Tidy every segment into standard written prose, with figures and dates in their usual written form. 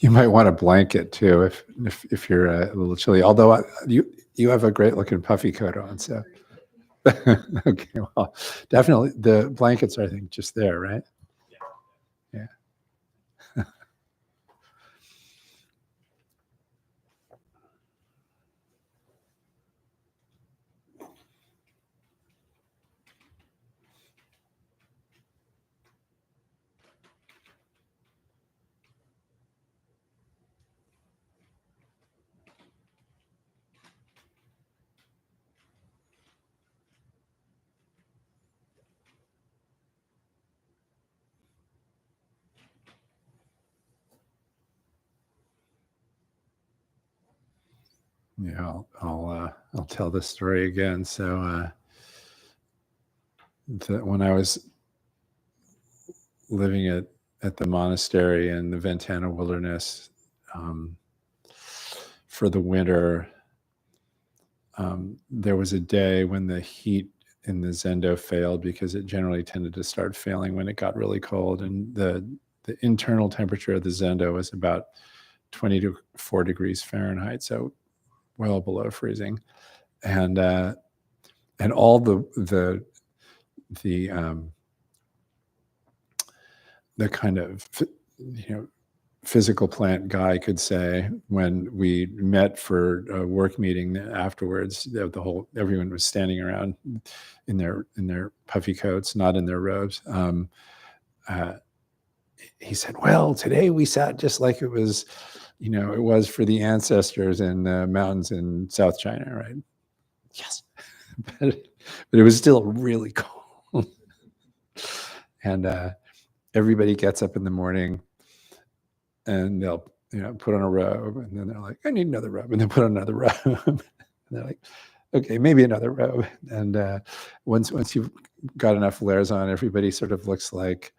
You might want a blanket too if you're a little chilly. Although you have a great looking puffy coat on, so okay. Well, definitely the blankets are, I think, just there, right? Yeah. Yeah, I'll tell this story again. So when I was living at the monastery in the Ventana Wilderness for the winter, there was a day when the heat in the Zendo failed, because it generally tended to start failing when it got really cold, and the internal temperature of the Zendo was about 24 degrees Fahrenheit, so well below freezing, and all the kind of physical plant guy could say when we met for a work meeting afterwards, everyone was standing around in their puffy coats, not in their robes. He said, "Well, today we sat just like it was for the ancestors in the mountains in South China, right?" Yes. but it was still really cold. And everybody gets up in the morning and they'll put on a robe, and then they're like, "I need another robe," and they put on another robe. And they're like, "Okay, maybe another robe." And once you've got enough layers on, everybody sort of looks like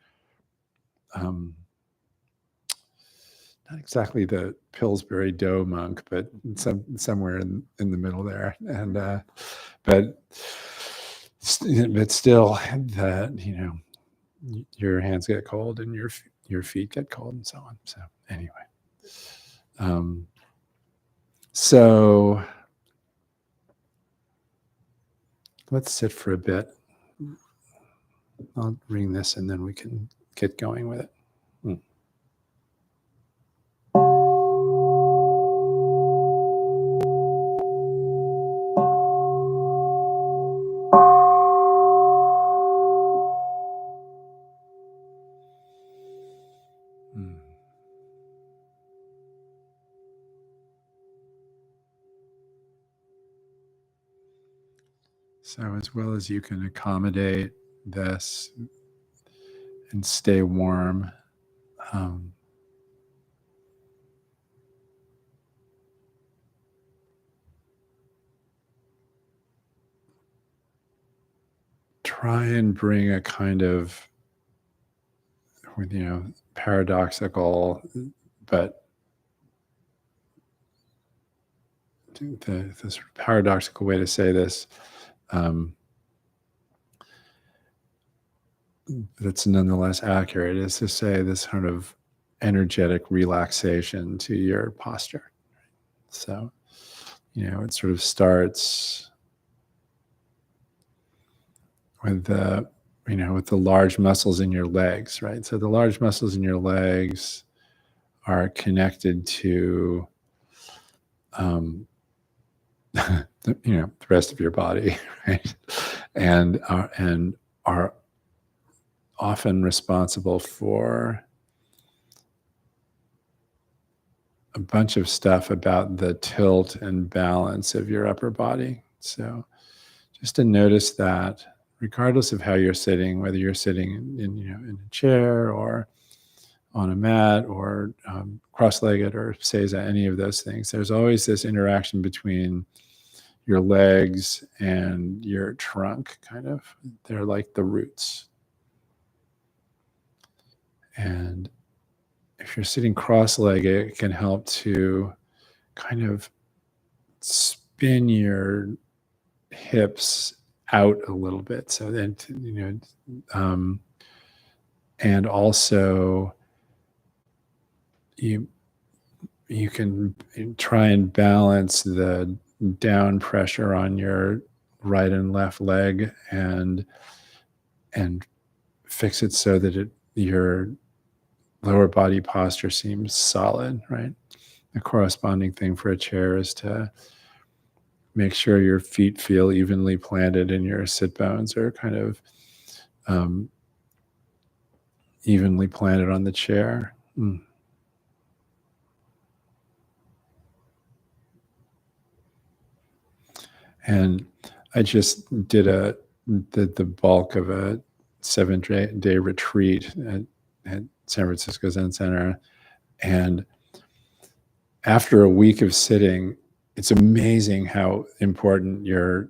not exactly the Pillsbury Dough monk, but somewhere in the middle there. And but still, that your hands get cold and your feet get cold and so on. So anyway, so let's sit for a bit. I'll ring this and then we can get going with it. So as well as you can accommodate this and stay warm, try and bring a kind of paradoxical, but the sort of paradoxical way to say this, that's nonetheless accurate, is to say this sort of energetic relaxation to your posture. So, it sort of starts with the large muscles in your legs, right? So the large muscles in your legs are connected to the rest of your body, right? And are often responsible for a bunch of stuff about the tilt and balance of your upper body. So just to notice that, regardless of how you're sitting, whether you're sitting in a chair or on a mat or cross-legged or seiza, any of those things, there's always this interaction between your legs and your trunk, kind of. They're like the roots. And if you're sitting cross-legged, it can help to kind of spin your hips out a little bit. So then, and also you you can try and balance the down pressure on your right and left leg and fix it so that your lower body posture seems solid, right? The corresponding thing for a chair is to make sure your feet feel evenly planted and your sit bones are kind of evenly planted on the chair. And I just did the bulk of a 7-day retreat at San Francisco Zen Center. And after a week of sitting, it's amazing how important your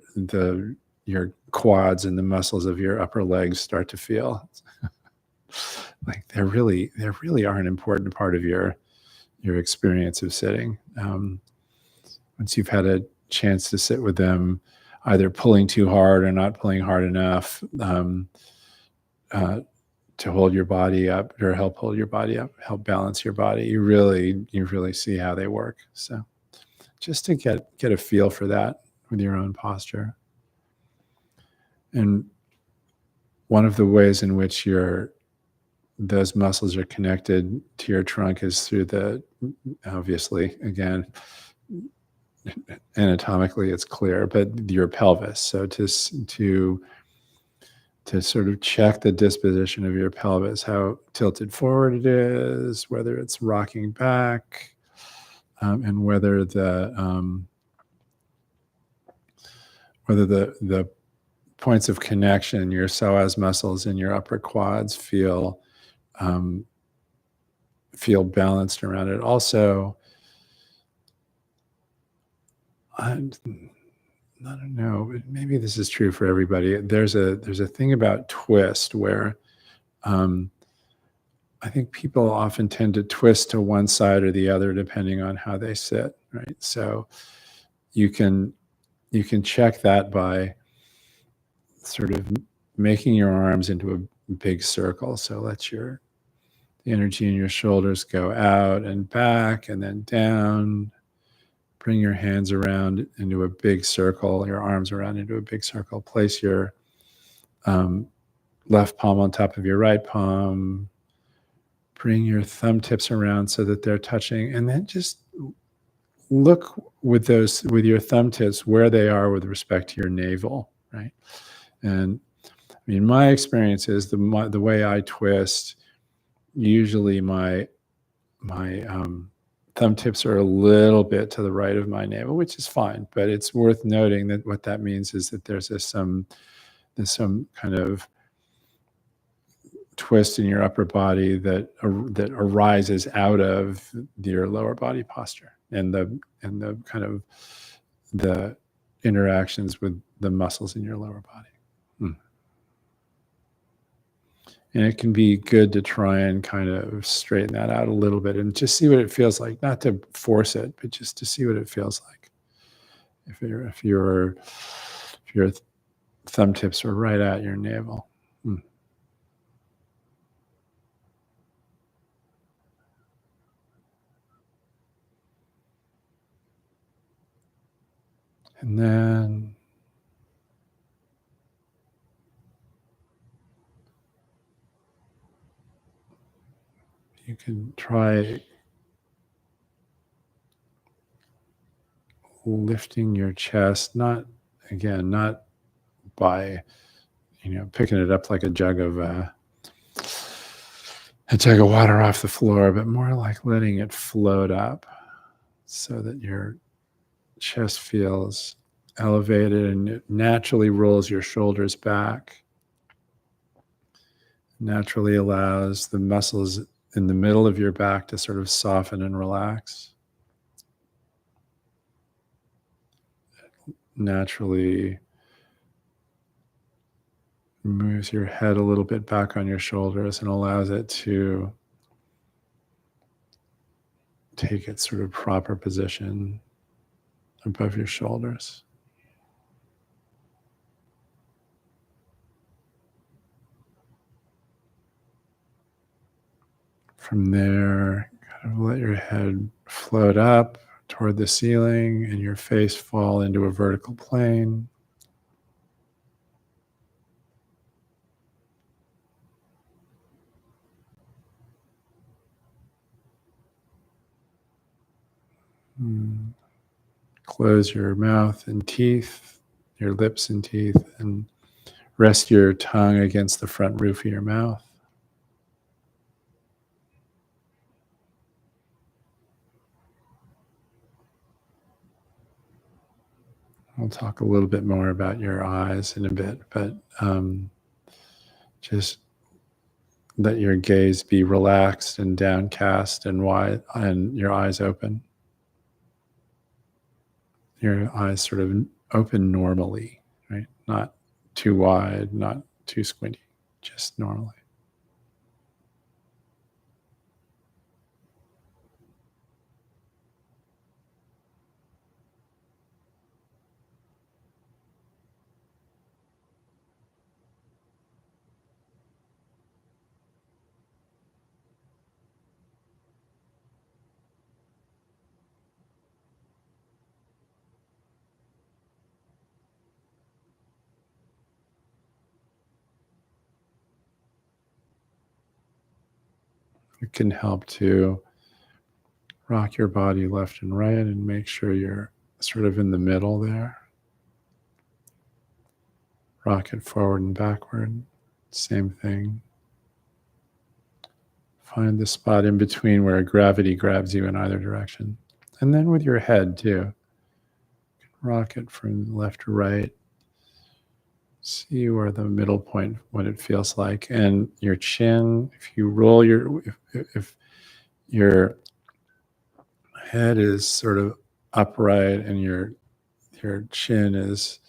quads and the muscles of your upper legs start to feel. Like they really are an important part of your experience of sitting. Once you've had a chance to sit with them, either pulling too hard or not pulling hard enough to hold your body up or help hold your body up, help balance your body, you really see how they work. So just to get a feel for that with your own posture. And one of the ways in which those muscles are connected to your trunk is through obviously, again, anatomically it's clear, but your pelvis. So to sort of check the disposition of your pelvis, how tilted forward it is, whether it's rocking back, and whether the points of connection, your psoas muscles in your upper quads feel balanced around it. Also, I don't know, maybe this is true for everybody. There's a thing about twist where I think people often tend to twist to one side or the other depending on how they sit, right? So you can check that by sort of making your arms into a big circle. So let the energy in your shoulders go out and back and then down. Bring your hands around into a big circle, your arms around into a big circle. Place your left palm on top of your right palm. Bring your thumb tips around so that they're touching, and then just look with your thumb tips where they are with respect to your navel, right? And I mean, my experience is the way I twist, usually my thumb tips are a little bit to the right of my navel, which is fine, but it's worth noting that what that means is that there's some kind of twist in your upper body that arises out of your lower body posture and the kind of the interactions with the muscles in your lower body. And it can be good to try and kind of straighten that out a little bit and just see what it feels like, not to force it, but just to see what it feels like. If your thumb tips are right at your navel. And then you can try lifting your chest, not by picking it up like a jug of water off the floor, but more like letting it float up so that your chest feels elevated and it naturally rolls your shoulders back. Naturally allows the muscles in the middle of your back to sort of soften and relax. Naturally moves your head a little bit back on your shoulders and allows it to take its sort of proper position above your shoulders. From there, Kind of let your head float up toward the ceiling and your face fall into a vertical plane. Mm. Close your mouth and teeth, your lips and teeth, and rest your tongue against the front roof of your mouth. We'll talk a little bit more about your eyes in a bit, but just let your gaze be relaxed and downcast and wide, and your eyes open. Your eyes sort of open normally, right? Not too wide, not too squinty, just normally. It can help to rock your body left and right and make sure you're sort of in the middle there. Rock it forward and backward. Same thing. Find the spot in between where gravity grabs you in either direction. And then with your head too. Rock it from left to right. See where the middle point, what it feels like. And your chin, if you roll if your head is sort of upright and your chin is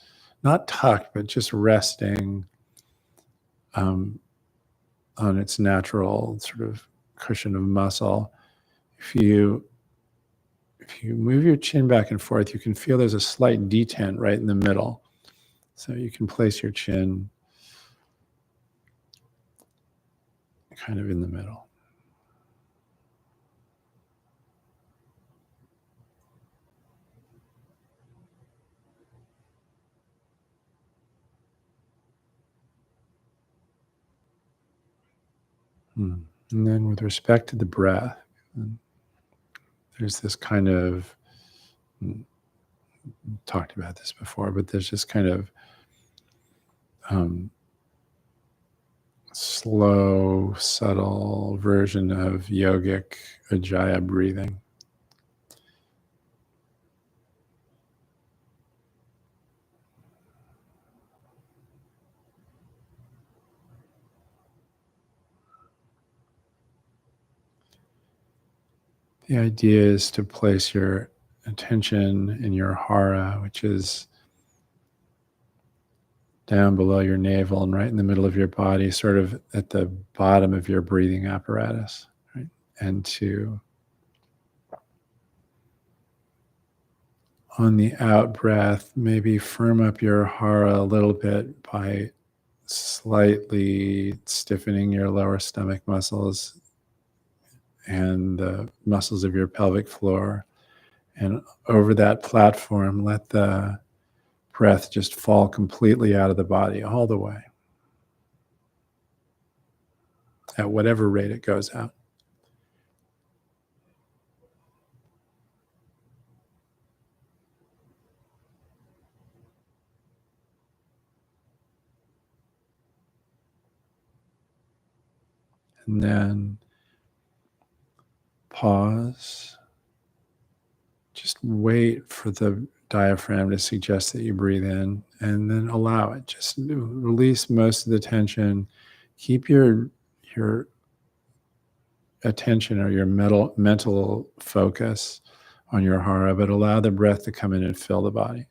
not tucked, but just resting on its natural sort of cushion of muscle. If you move your chin back and forth, you can feel there's a slight detent right in the middle. So you can place your chin kind of in the middle. And then with respect to the breath, there's this kind of, talked about this before, but there's this kind of slow, subtle version of yogic Ujjayi breathing. The idea is to place your attention in your hara, which is down below your navel and right in the middle of your body, sort of at the bottom of your breathing apparatus, right? And to, on the out breath, maybe firm up your hara a little bit by slightly stiffening your lower stomach muscles and the muscles of your pelvic floor. And over that platform, let the breath just fall completely out of the body all the way at whatever rate it goes out. And then pause. Just wait for the diaphragm to suggest that you breathe in, and then allow it. Just release most of the tension. Keep your attention or your mental focus on your hara, but allow the breath to come in and fill the body.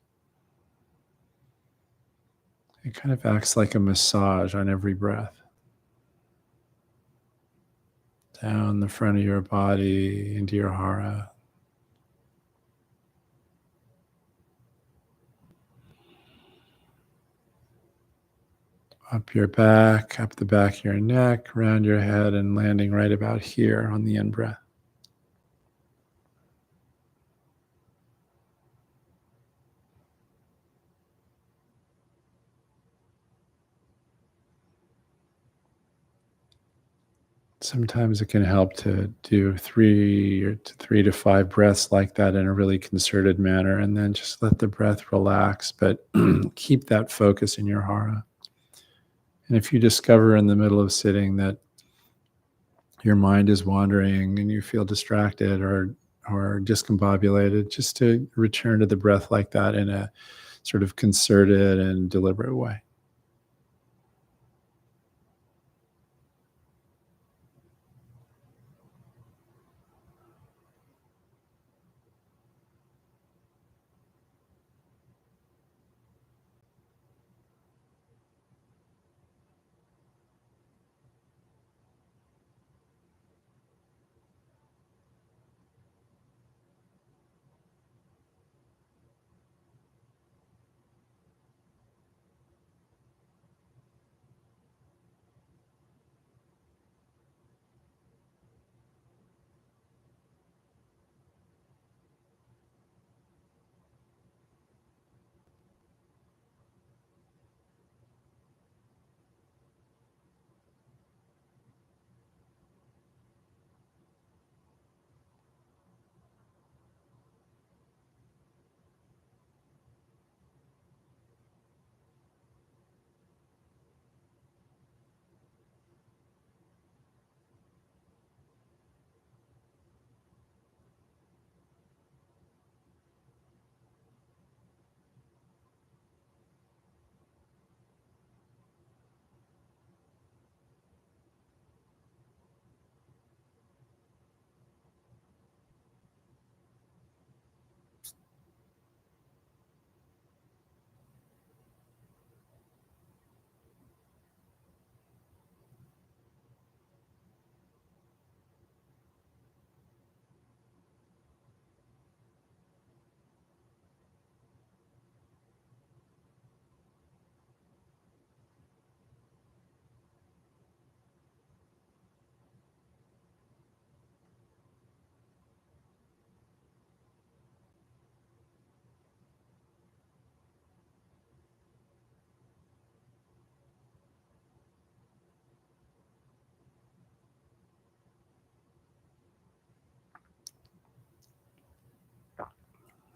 It kind of acts like a massage on every breath. Down the front of your body, into your hara. Up your back, up the back of your neck, around your head, and landing right about here on the in-breath. Sometimes it can help to do 3 to 5 breaths like that in a really concerted manner, and then just let the breath relax, but keep that focus in your hara. And if you discover in the middle of sitting that your mind is wandering and you feel distracted or discombobulated, just to return to the breath like that in a sort of concerted and deliberate way.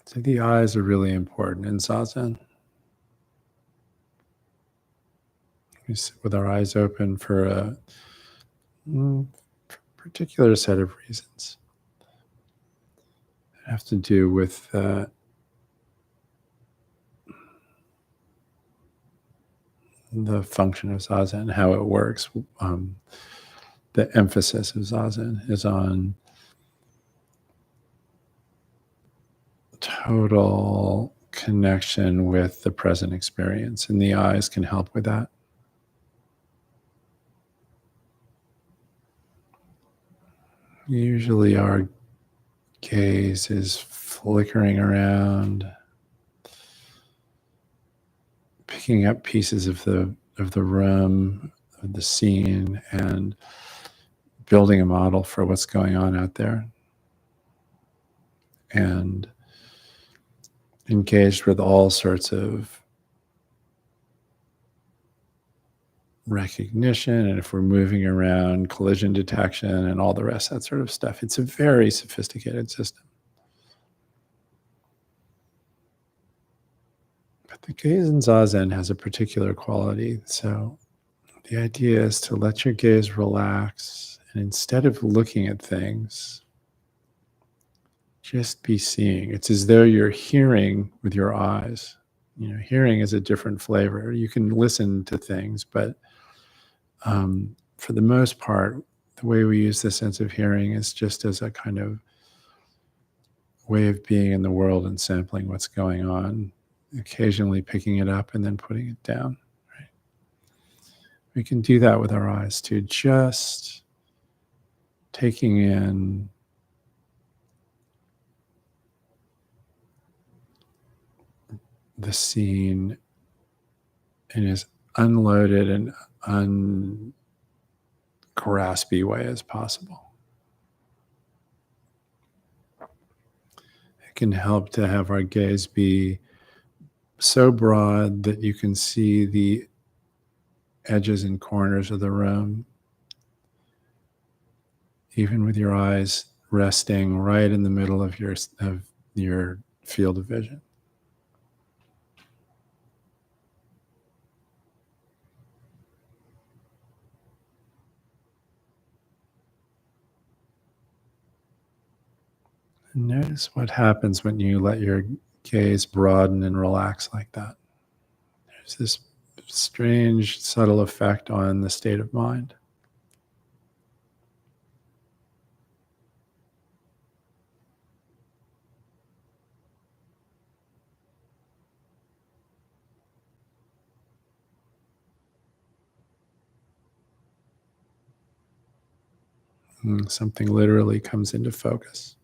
So the eyes are really important in Zazen. We sit with our eyes open for a mm, particular set of reasons. It have to do with the function of Zazen, how it works. The emphasis of Zazen is on total connection with the present experience, and the eyes can help with that. Usually our gaze is flickering around, picking up pieces of the room, of the scene, and building a model for what's going on out there, and engaged with all sorts of recognition, and if we're moving around, collision detection and all the rest, that sort of stuff. It's a very sophisticated system. But the gaze in Zazen has a particular quality. So the idea is to let your gaze relax, and instead of looking at things, just be seeing. It's as though you're hearing with your eyes. You know, hearing is a different flavor. You can listen to things, but for the most part, the way we use the sense of hearing is just as a kind of way of being in the world and sampling what's going on, occasionally picking it up and then putting it down. Right? We can do that with our eyes too, just taking in the scene in as unloaded and ungraspy way as possible. It can help to have our gaze be so broad that you can see the edges and corners of the room, even with your eyes resting right in the middle of your field of vision. And notice what happens when you let your gaze broaden and relax like that. There's this strange, subtle effect on the state of mind. Something literally comes into focus.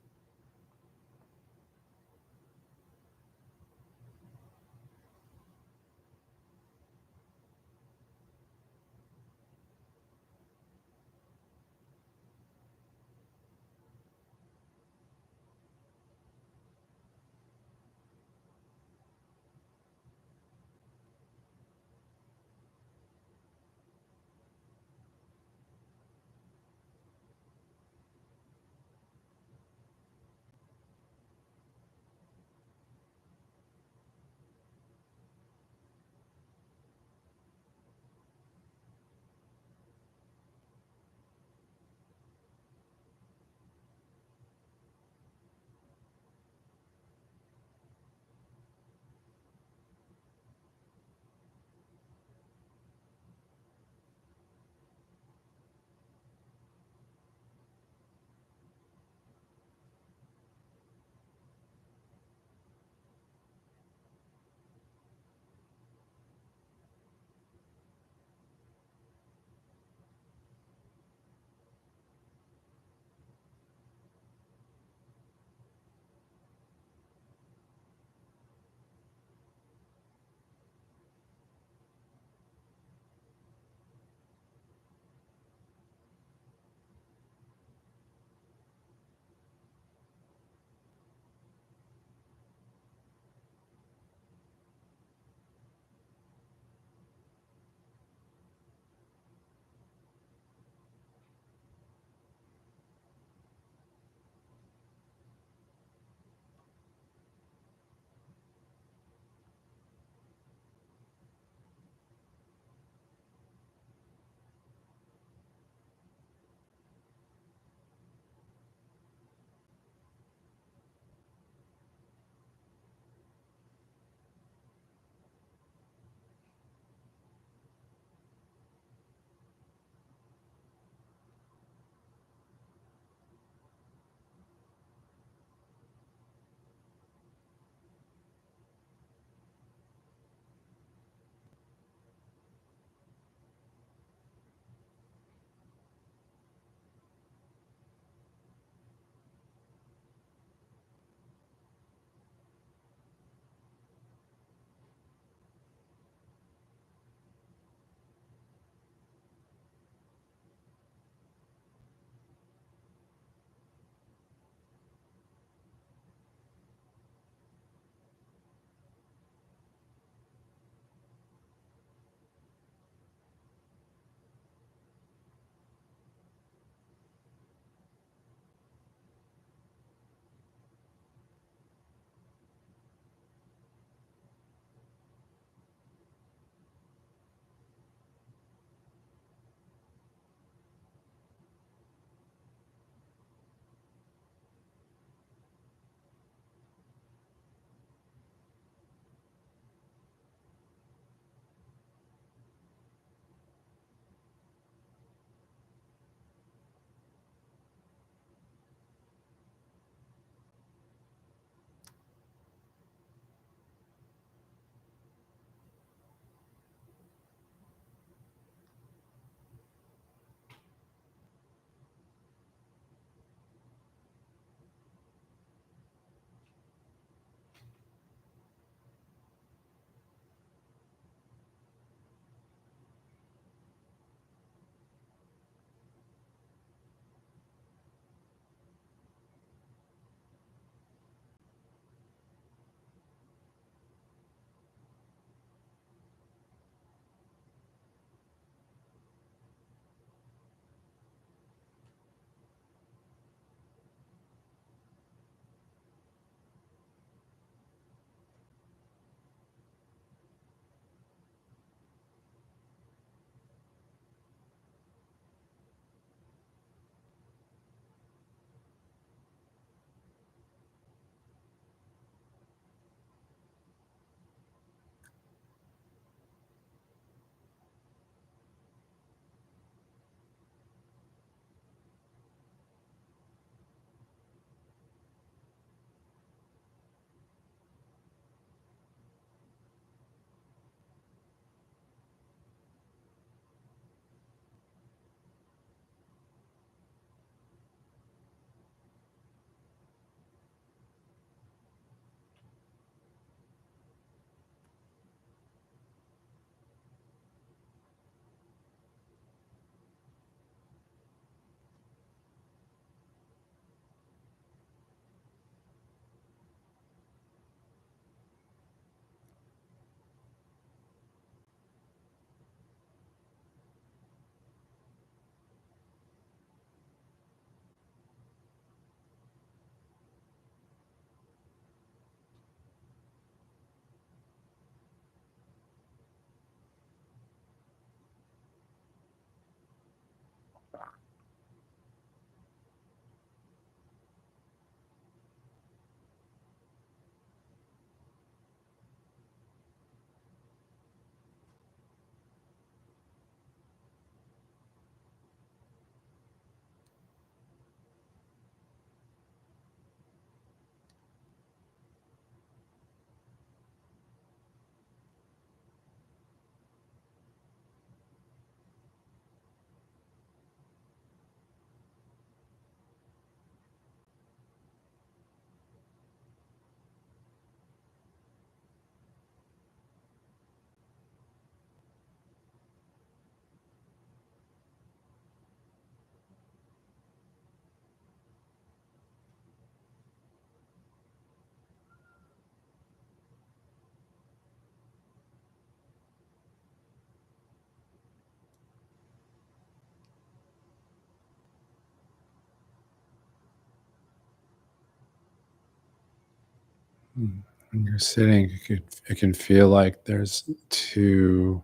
When you're sitting, it can feel like there's two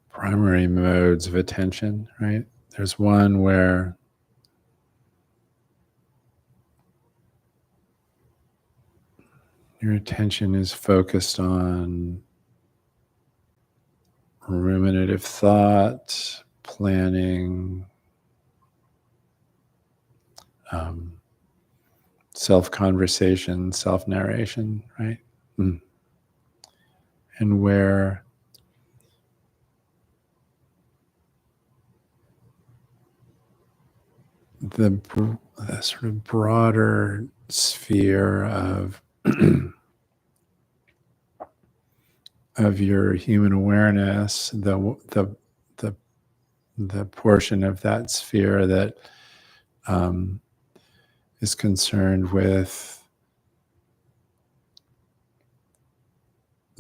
primary modes of attention, right? There's one where your attention is focused on ruminative thought, planning, um, self-conversation, self-narration, right? Mm. And where the sort of broader sphere of of your human awareness, the portion of that sphere that um, is concerned with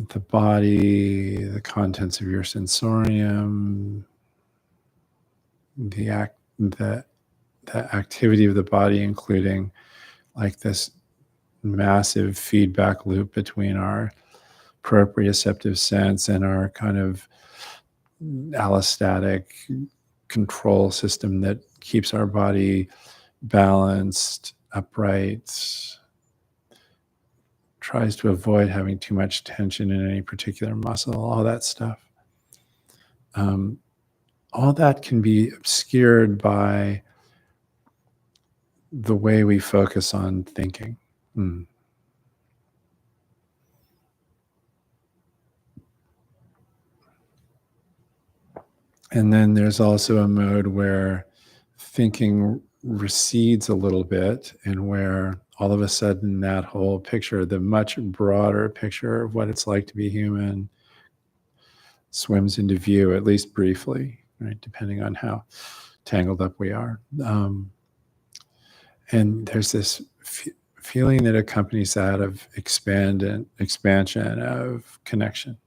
the body, the contents of your sensorium, the activity of the body, including like this massive feedback loop between our proprioceptive sense and our kind of allostatic control system that keeps our body balanced, upright, tries to avoid having too much tension in any particular muscle, all that stuff. All that can be obscured by the way we focus on thinking. Mm. And then there's also a mode where thinking recedes a little bit, and where all of a sudden that whole picture, the much broader picture of what it's like to be human, swims into view, at least briefly, right? Depending on how tangled up we are. And there's this feeling that accompanies that of expansion, of connection.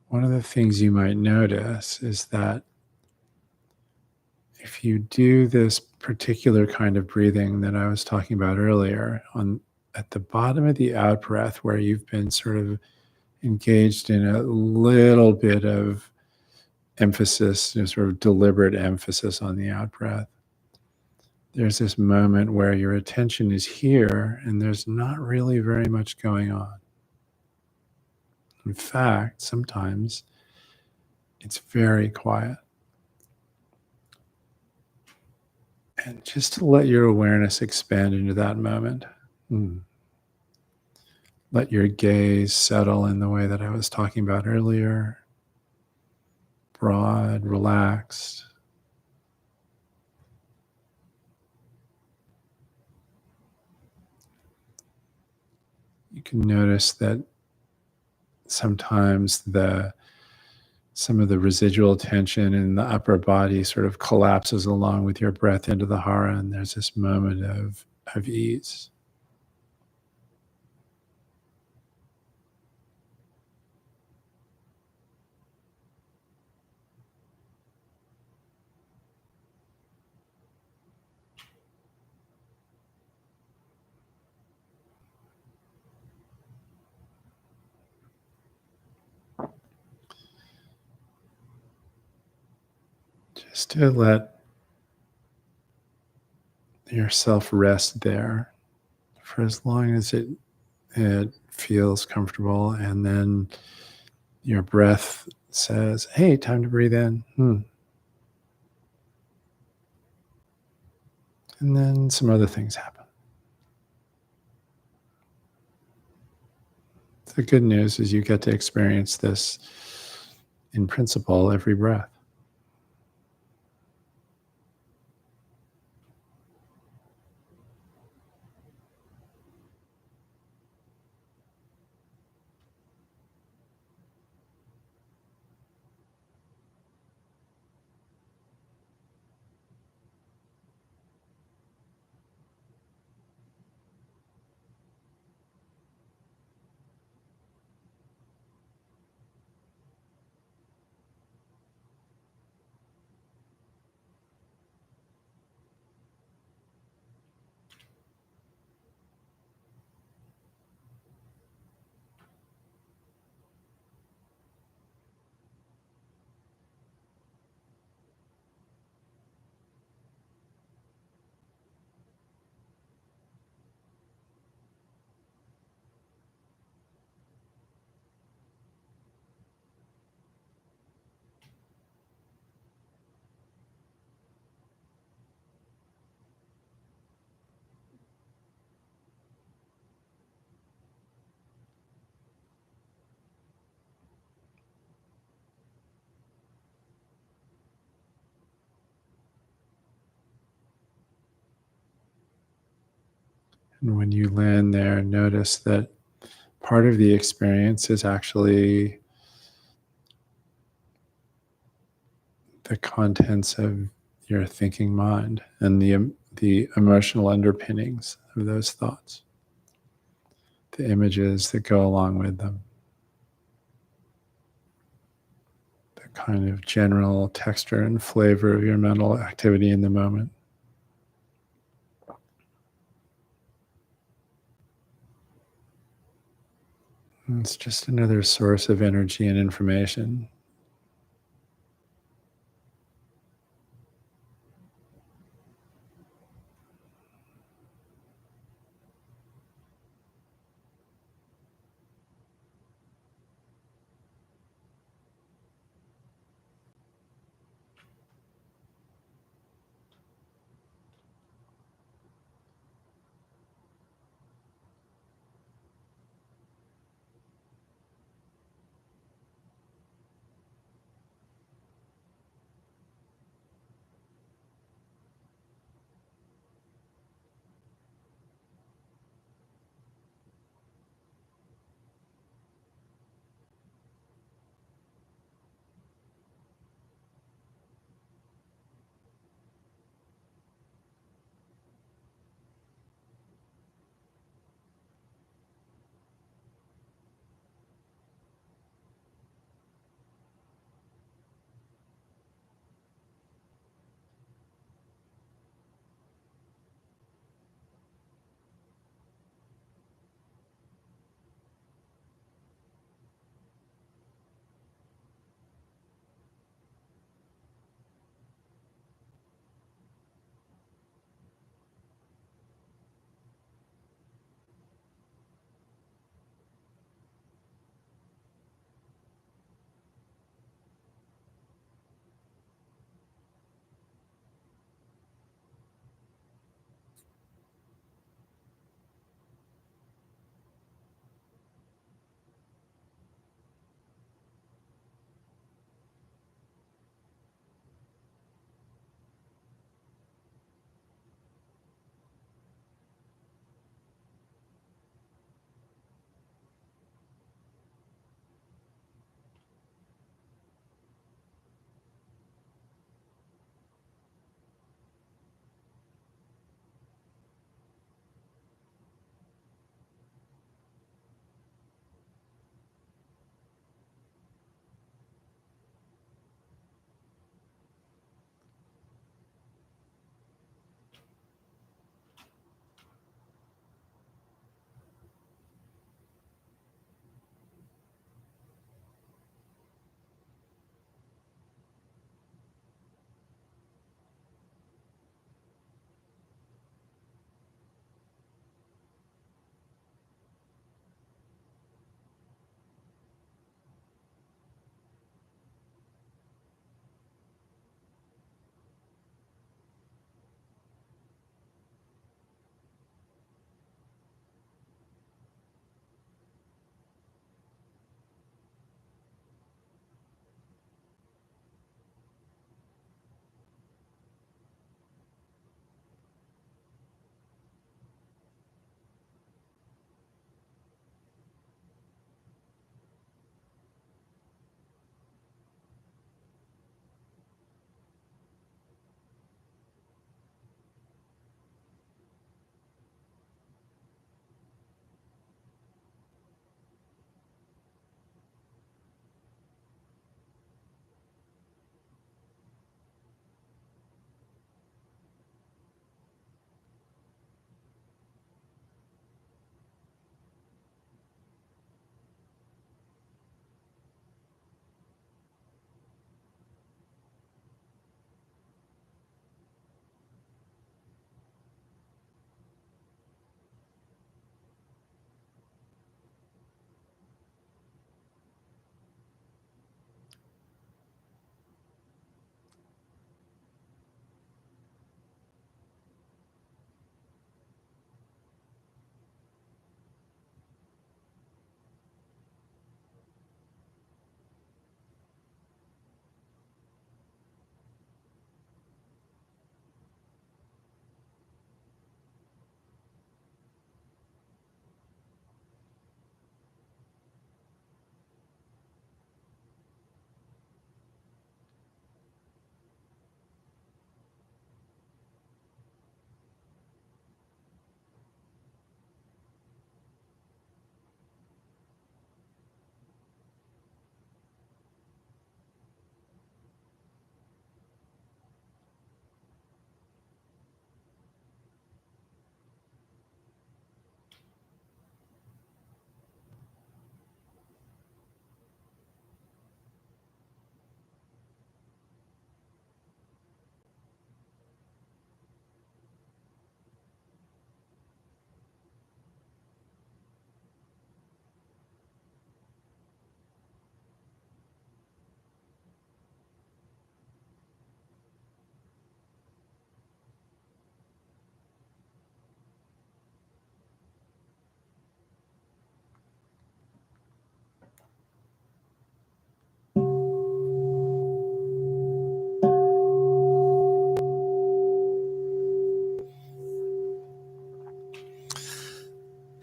One of the things you might notice is that if you do this particular kind of breathing that I was talking about earlier, at the bottom of the out breath, where you've been sort of engaged in a little bit of emphasis, sort of deliberate emphasis on the out breath, there's this moment where your attention is here and there's not really very much going on. In fact, sometimes it's very quiet. And just to let your awareness expand into that moment. Let your gaze settle in the way that I was talking about earlier. Broad, relaxed. You can notice that sometimes some of the residual tension in the upper body sort of collapses along with your breath into the hara, and there's this moment of ease. Just to let yourself rest there for as long as it feels comfortable, and then your breath says, "Hey, time to breathe in." And then some other things happen. The good news is you get to experience this in principle every breath. And when you land there, notice that part of the experience is actually the contents of your thinking mind and the emotional underpinnings of those thoughts, the images that go along with them, the kind of general texture and flavor of your mental activity in the moment. And it's just another source of energy and information.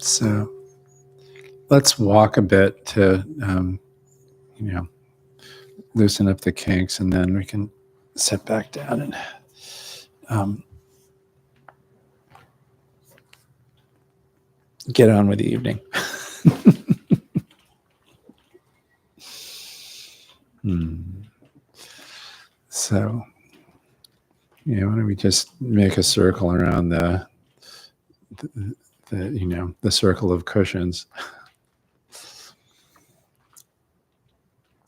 So let's walk a bit to, loosen up the kinks, and then we can sit back down and get on with the evening. So, why don't we just make a circle around the circle of cushions.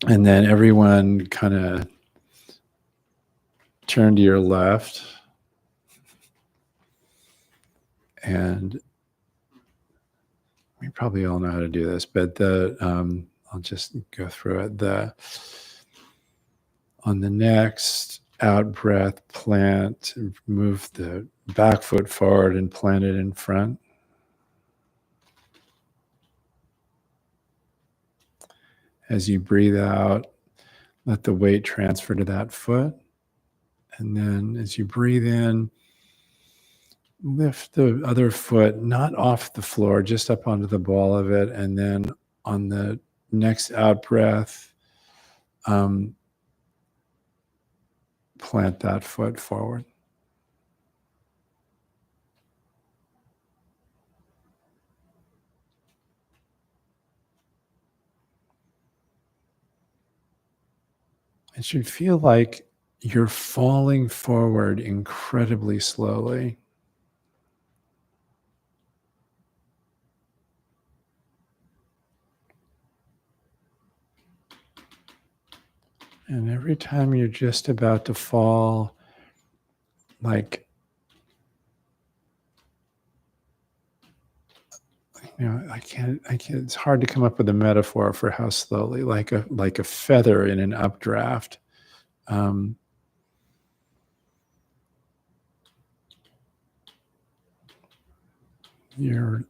And then everyone kind of turn to your left, and we probably all know how to do this, but I'll just go through it. On the next out breath, move the back foot forward and plant it in front. As you breathe out, let the weight transfer to that foot. And then as you breathe in, lift the other foot, not off the floor, just up onto the ball of it. And then on the next out breath, plant that foot forward. It should feel like you're falling forward incredibly slowly. And every time you're just about to fall, like, I can't, it's hard to come up with a metaphor for how slowly, like a feather in an updraft. Your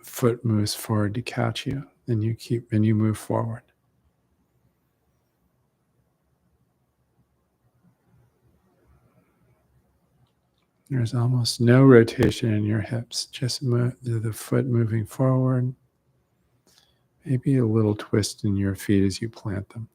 foot moves forward to catch you, and you move forward. There's almost no rotation in your hips, just the foot moving forward. Maybe a little twist in your feet as you plant them.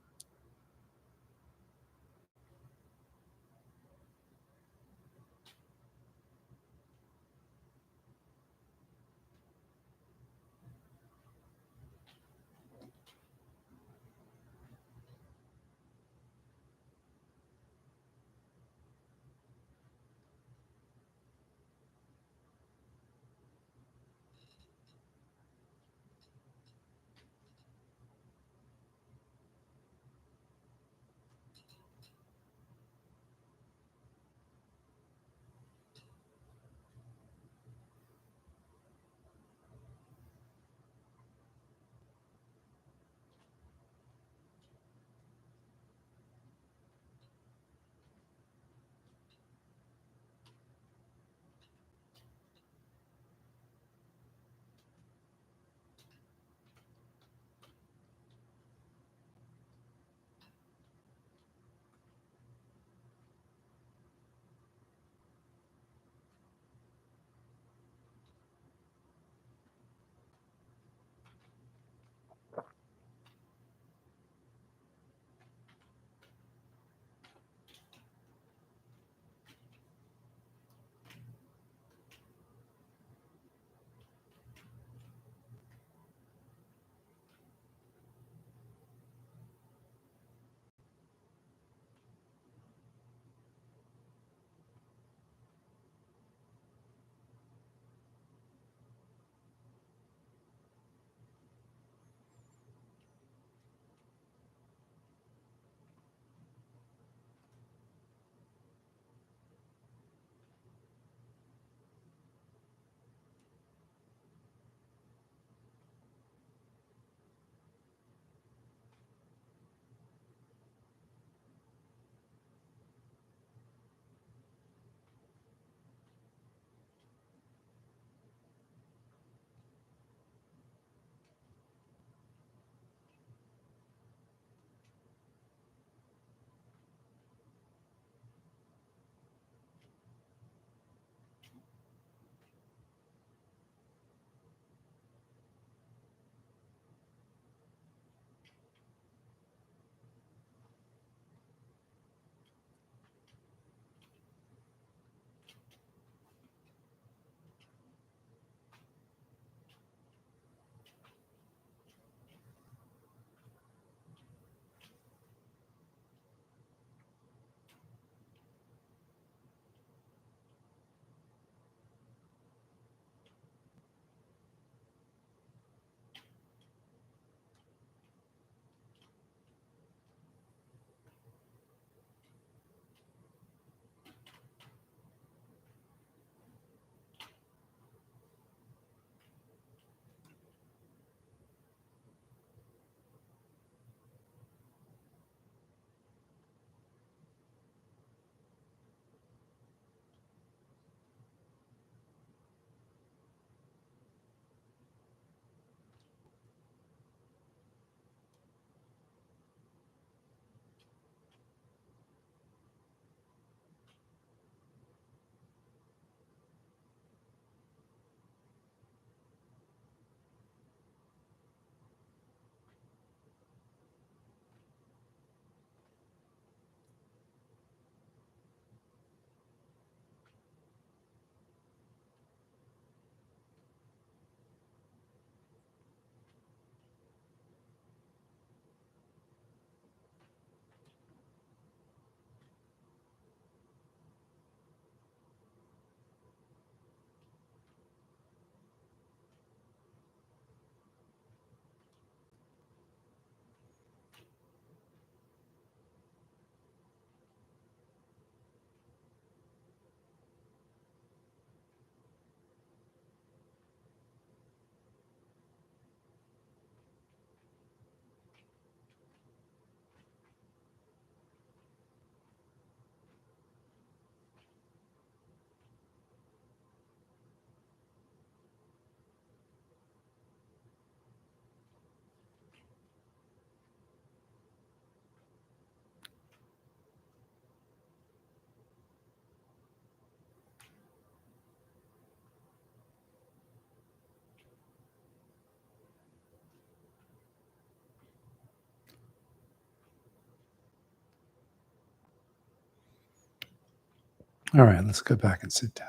All right, let's go back and sit down.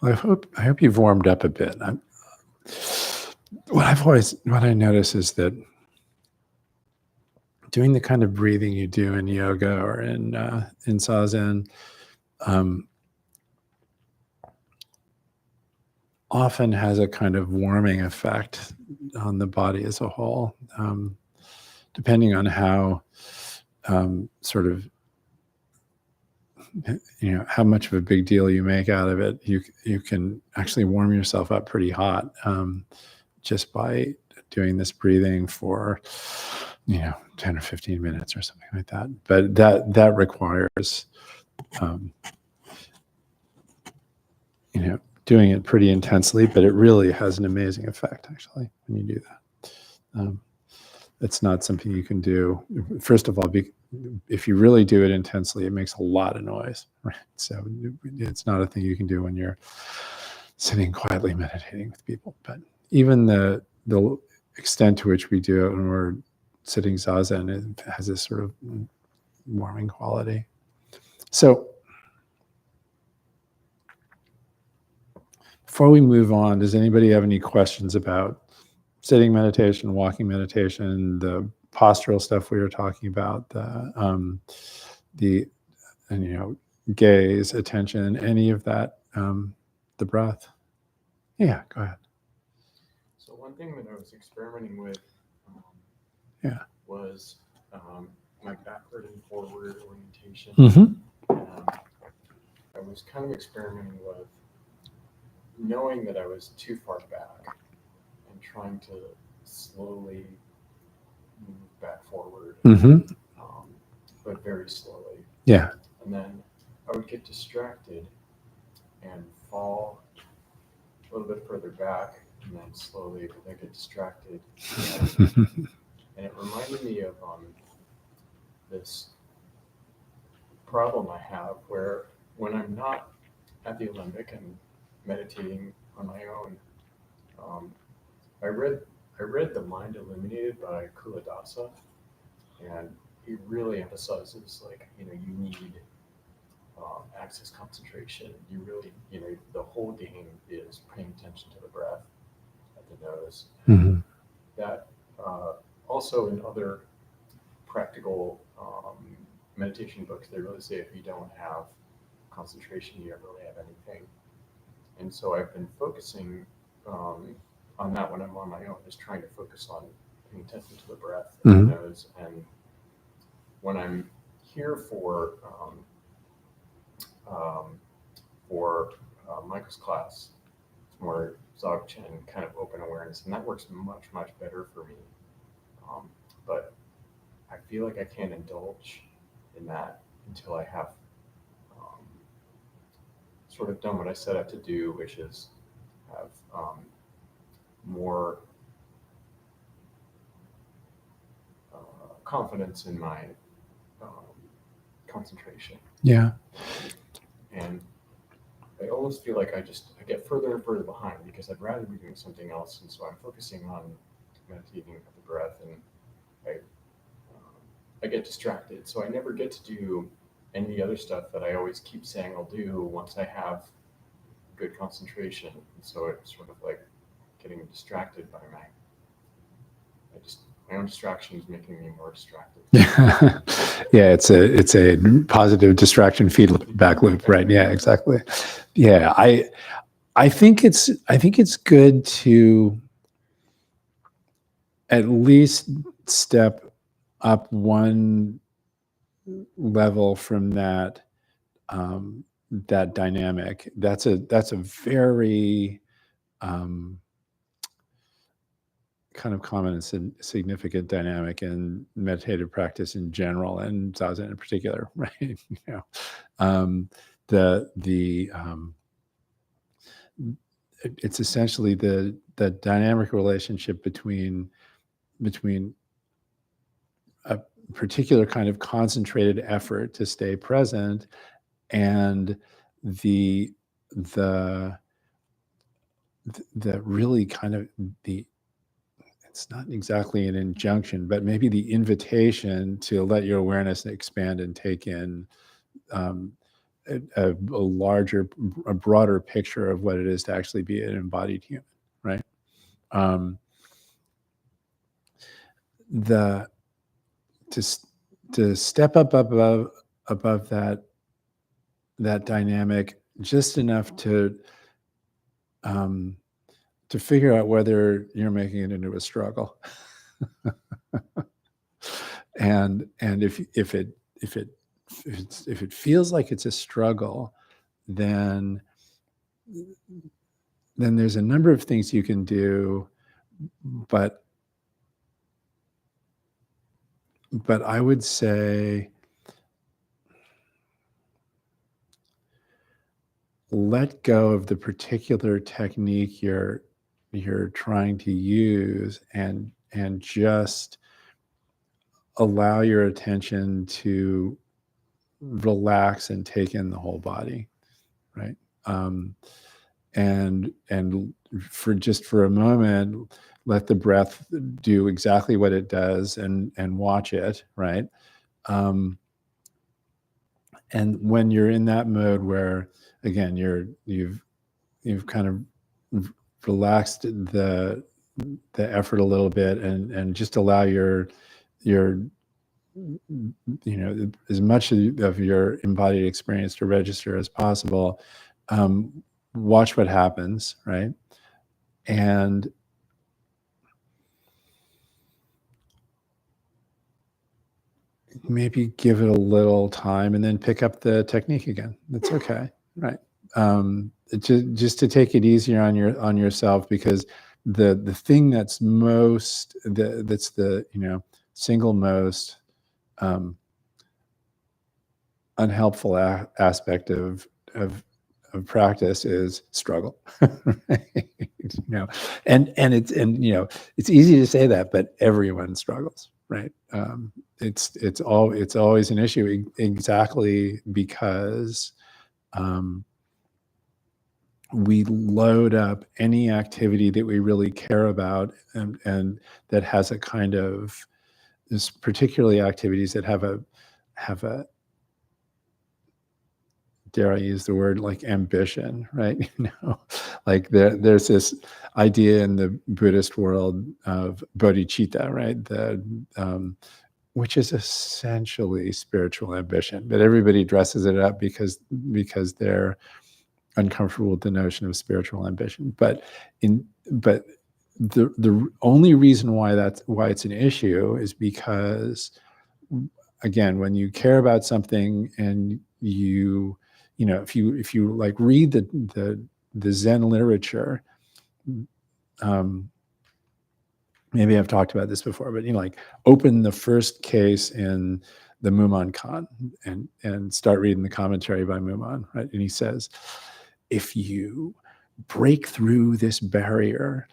Well, I hope you've warmed up a bit. What I notice is that doing the kind of breathing you do in yoga or in Zazen often has a kind of warming effect on the body as a whole, depending on how sort of, how much of a big deal you make out of it. You can actually warm yourself up pretty hot just by doing this breathing for 10 or 15 minutes or something like that. But that requires doing it pretty intensely, but it really has an amazing effect actually when you do that. It's not something you can do. First of all, if you really do it intensely, it makes a lot of noise, right? So it's not a thing you can do when you're sitting quietly meditating with people. But even the extent to which we do it when we're sitting zazen, it has this sort of warming quality. So before we move on, does anybody have any questions about sitting meditation, walking meditation, the postural stuff we were talking about, the gaze, attention, any of that, the breath? Yeah, go ahead. So one thing that I was experimenting with was my backward and forward orientation. I was kind of experimenting with knowing that I was too far back and trying to slowly move back forward, but very slowly. Yeah. And then I would get distracted and fall a little bit further back, and then slowly I get distracted. And it reminded me of this problem I have where when I'm not at the Olympic and meditating on my own, I read The Mind Illuminated by Kuladasa, and he really emphasizes you need access concentration. You really, the whole game is paying attention to the breath at the nose. That also in other practical meditation books, they really say if you don't have concentration, you don't really have anything. And so I've been focusing on that when I'm on my own, just trying to focus on paying attention to the breath and the nose. And when I'm here for Michael's class, it's more Dzogchen kind of open awareness, and that works much, much better for me. But I feel like I can't indulge in that until I have sort of done what I set out to do, which is have more confidence in my concentration. Yeah. And I almost feel like I get further and further behind because I'd rather be doing something else. And so I'm focusing on meditating with the breath, and I get distracted. So I never get to do any other stuff that I always keep saying I'll do once I have good concentration. And so it's sort of like getting distracted by my own distraction is making me more distracted. Yeah, it's a positive distraction feedback loop, right? Yeah, exactly. Yeah, I think it's good to at least step up one level from that that dynamic. That's a very kind of common and significant dynamic in meditative practice in general, and Zazen in particular, right? It's essentially the dynamic relationship between a particular kind of concentrated effort to stay present and the really kind of it's not exactly an injunction, but maybe the invitation to let your awareness expand and take in a larger, a broader picture of what it is to actually be an embodied human, right? To step up above that dynamic just enough to figure out whether you're making it into a struggle. and if it feels like it's a struggle, then there's a number of things you can do, but I would say let go of the particular technique you're trying to use and just allow your attention to relax and take in the whole body, right? And for a moment, let the breath do exactly what it does and watch it, right? And when you're in that mode where, again, you've kind of relaxed the effort a little bit and just allow your as much of your embodied experience to register as possible. Watch what happens, right? And maybe give it a little time and then pick up the technique again. That's okay, right? Just to take it easier on yourself, because the thing that's the single most unhelpful aspect of practice is struggle. Right? And it's easy to say that, but everyone struggles, right? It's always an issue, exactly because we load up any activity that we really care about and that has a kind of, this particularly activities that have a dare I use the word, like ambition, right? Like there's this idea in the Buddhist world of bodhicitta, right? Which is essentially spiritual ambition, but everybody dresses it up because they're uncomfortable with the notion of spiritual ambition. But the only reason why it's an issue is because, again, when you care about something and if you like read the Zen literature, maybe I've talked about this before, but like open the first case in the Mumon Kan and start reading the commentary by Mumon, right? And he says, if you break through this barrier,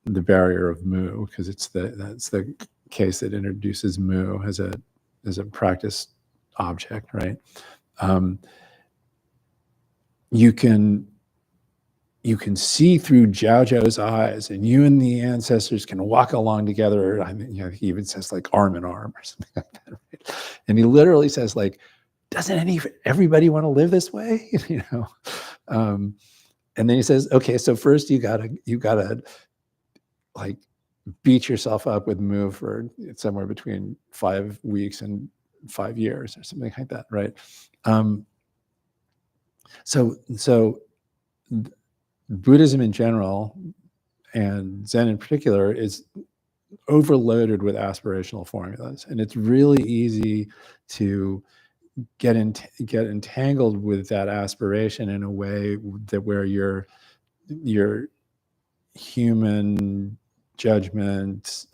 the barrier of mu, because that's the case that introduces mu as a practice object, right? You can see through Jiao's eyes, and you and the ancestors can walk along together. I mean, he even says like arm in arm or something like that. Right? And he literally says like, doesn't everybody want to live this way? And then he says, okay, so first you gotta like beat yourself up with mu for somewhere between 5 weeks and 5 years or something like that, right? So Buddhism in general, and Zen in particular, is overloaded with aspirational formulas, and it's really easy to get entangled with that aspiration in a way that where your human judgment,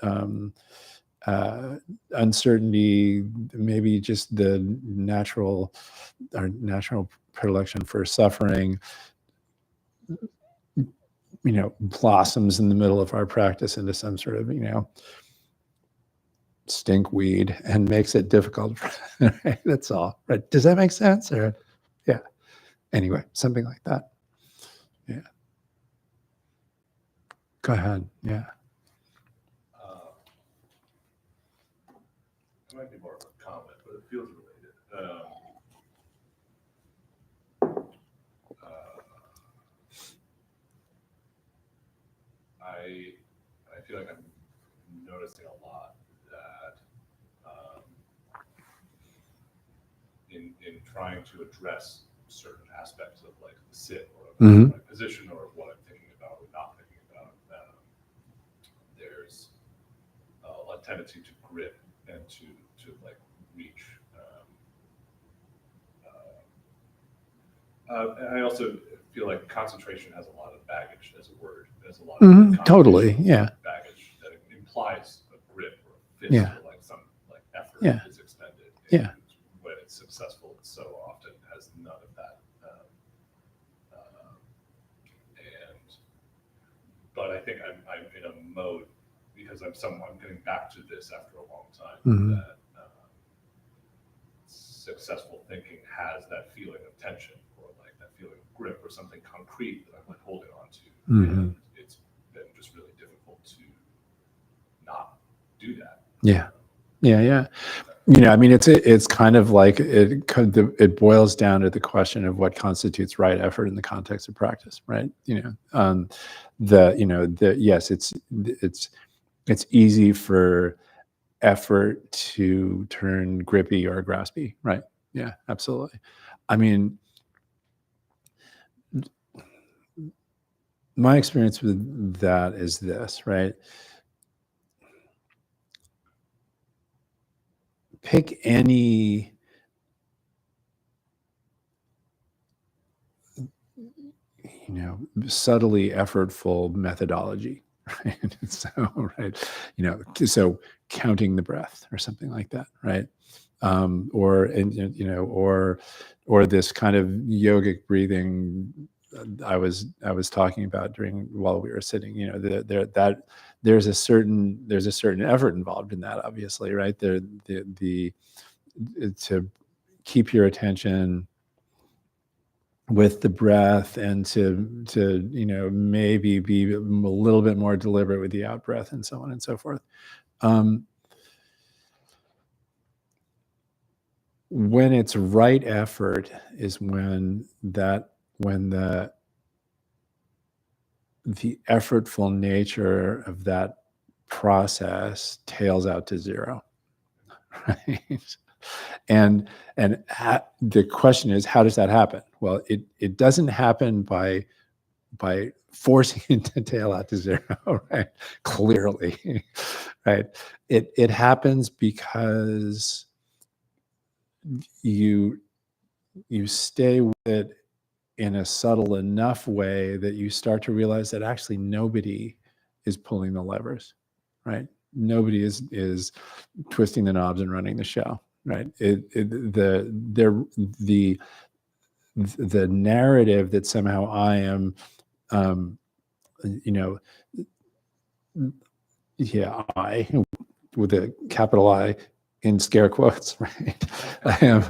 uncertainty, maybe just the our natural predilection for suffering, blossoms in the middle of our practice into some sort of, stinkweed and makes it difficult. Right? That's all. Right? Does that make sense? Or, yeah. Anyway, something like that. Yeah. Go ahead. Yeah. It might be more of a comment, but it feels related. I feel like I'm noticing a lot that in trying to address certain aspects of like the sit or of my position or of what I'm thinking about or not thinking about, there's a tendency to grip and to like reach. And I also feel like concentration has a lot of baggage as a word. There's a lot of totally, yeah, baggage that implies a grip or a fist yeah, or like some like effort is expended. Yeah. When it's successful, it so often has none of that. But I think I'm in a mode because I'm getting back to this after a long time that successful thinking has that feeling of tension or like that feeling of grip or something concrete that I'm like holding on to. And it's been just really difficult to not do that. Yeah. I mean, it's kind of like it boils down to the question of what constitutes right effort in the context of practice, right? Yes, it's easy for effort to turn grippy or graspy, right? Yeah, absolutely. I mean, my experience with that is this, right? Pick any subtly effortful methodology, right? So counting the breath or something like that, right? Or this kind of yogic breathing I was talking about while we were sitting. There's a certain effort involved in that, obviously, right? The to keep your attention with the breath and to maybe be a little bit more deliberate with the out breath and so on and so forth. When it's right effort is when the effortful nature of that process tails out to zero, right? And the question is, how does that happen? Well, it doesn't happen by forcing it to tail out to zero, right? Clearly, right? It happens because you stay with it in a subtle enough way that you start to realize that actually nobody is pulling the levers, right? Nobody is twisting the knobs and running the show, right? The narrative that somehow I am, I with a capital I in scare quotes, right? I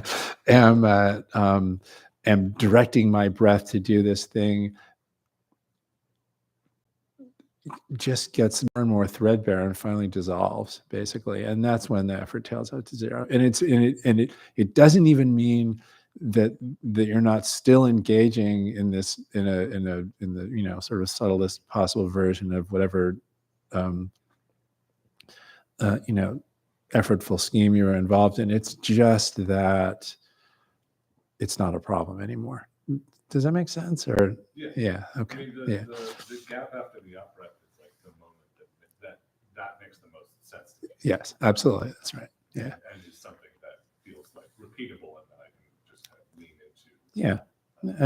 am directing my breath to do this thing, just gets more and more threadbare and finally dissolves, basically, and that's when the effort tails out to zero. And it doesn't even mean that you're not still engaging in this in the sort of subtlest possible version of whatever effortful scheme you're involved in. It's just that it's not a problem anymore. Does that make sense? Or yeah, okay. I mean, the gap after the out breath is like the moment that makes the most sense to me. Yes, absolutely. That's right. Yeah. And it's something that feels like repeatable and that I can just kind of lean into. Yeah,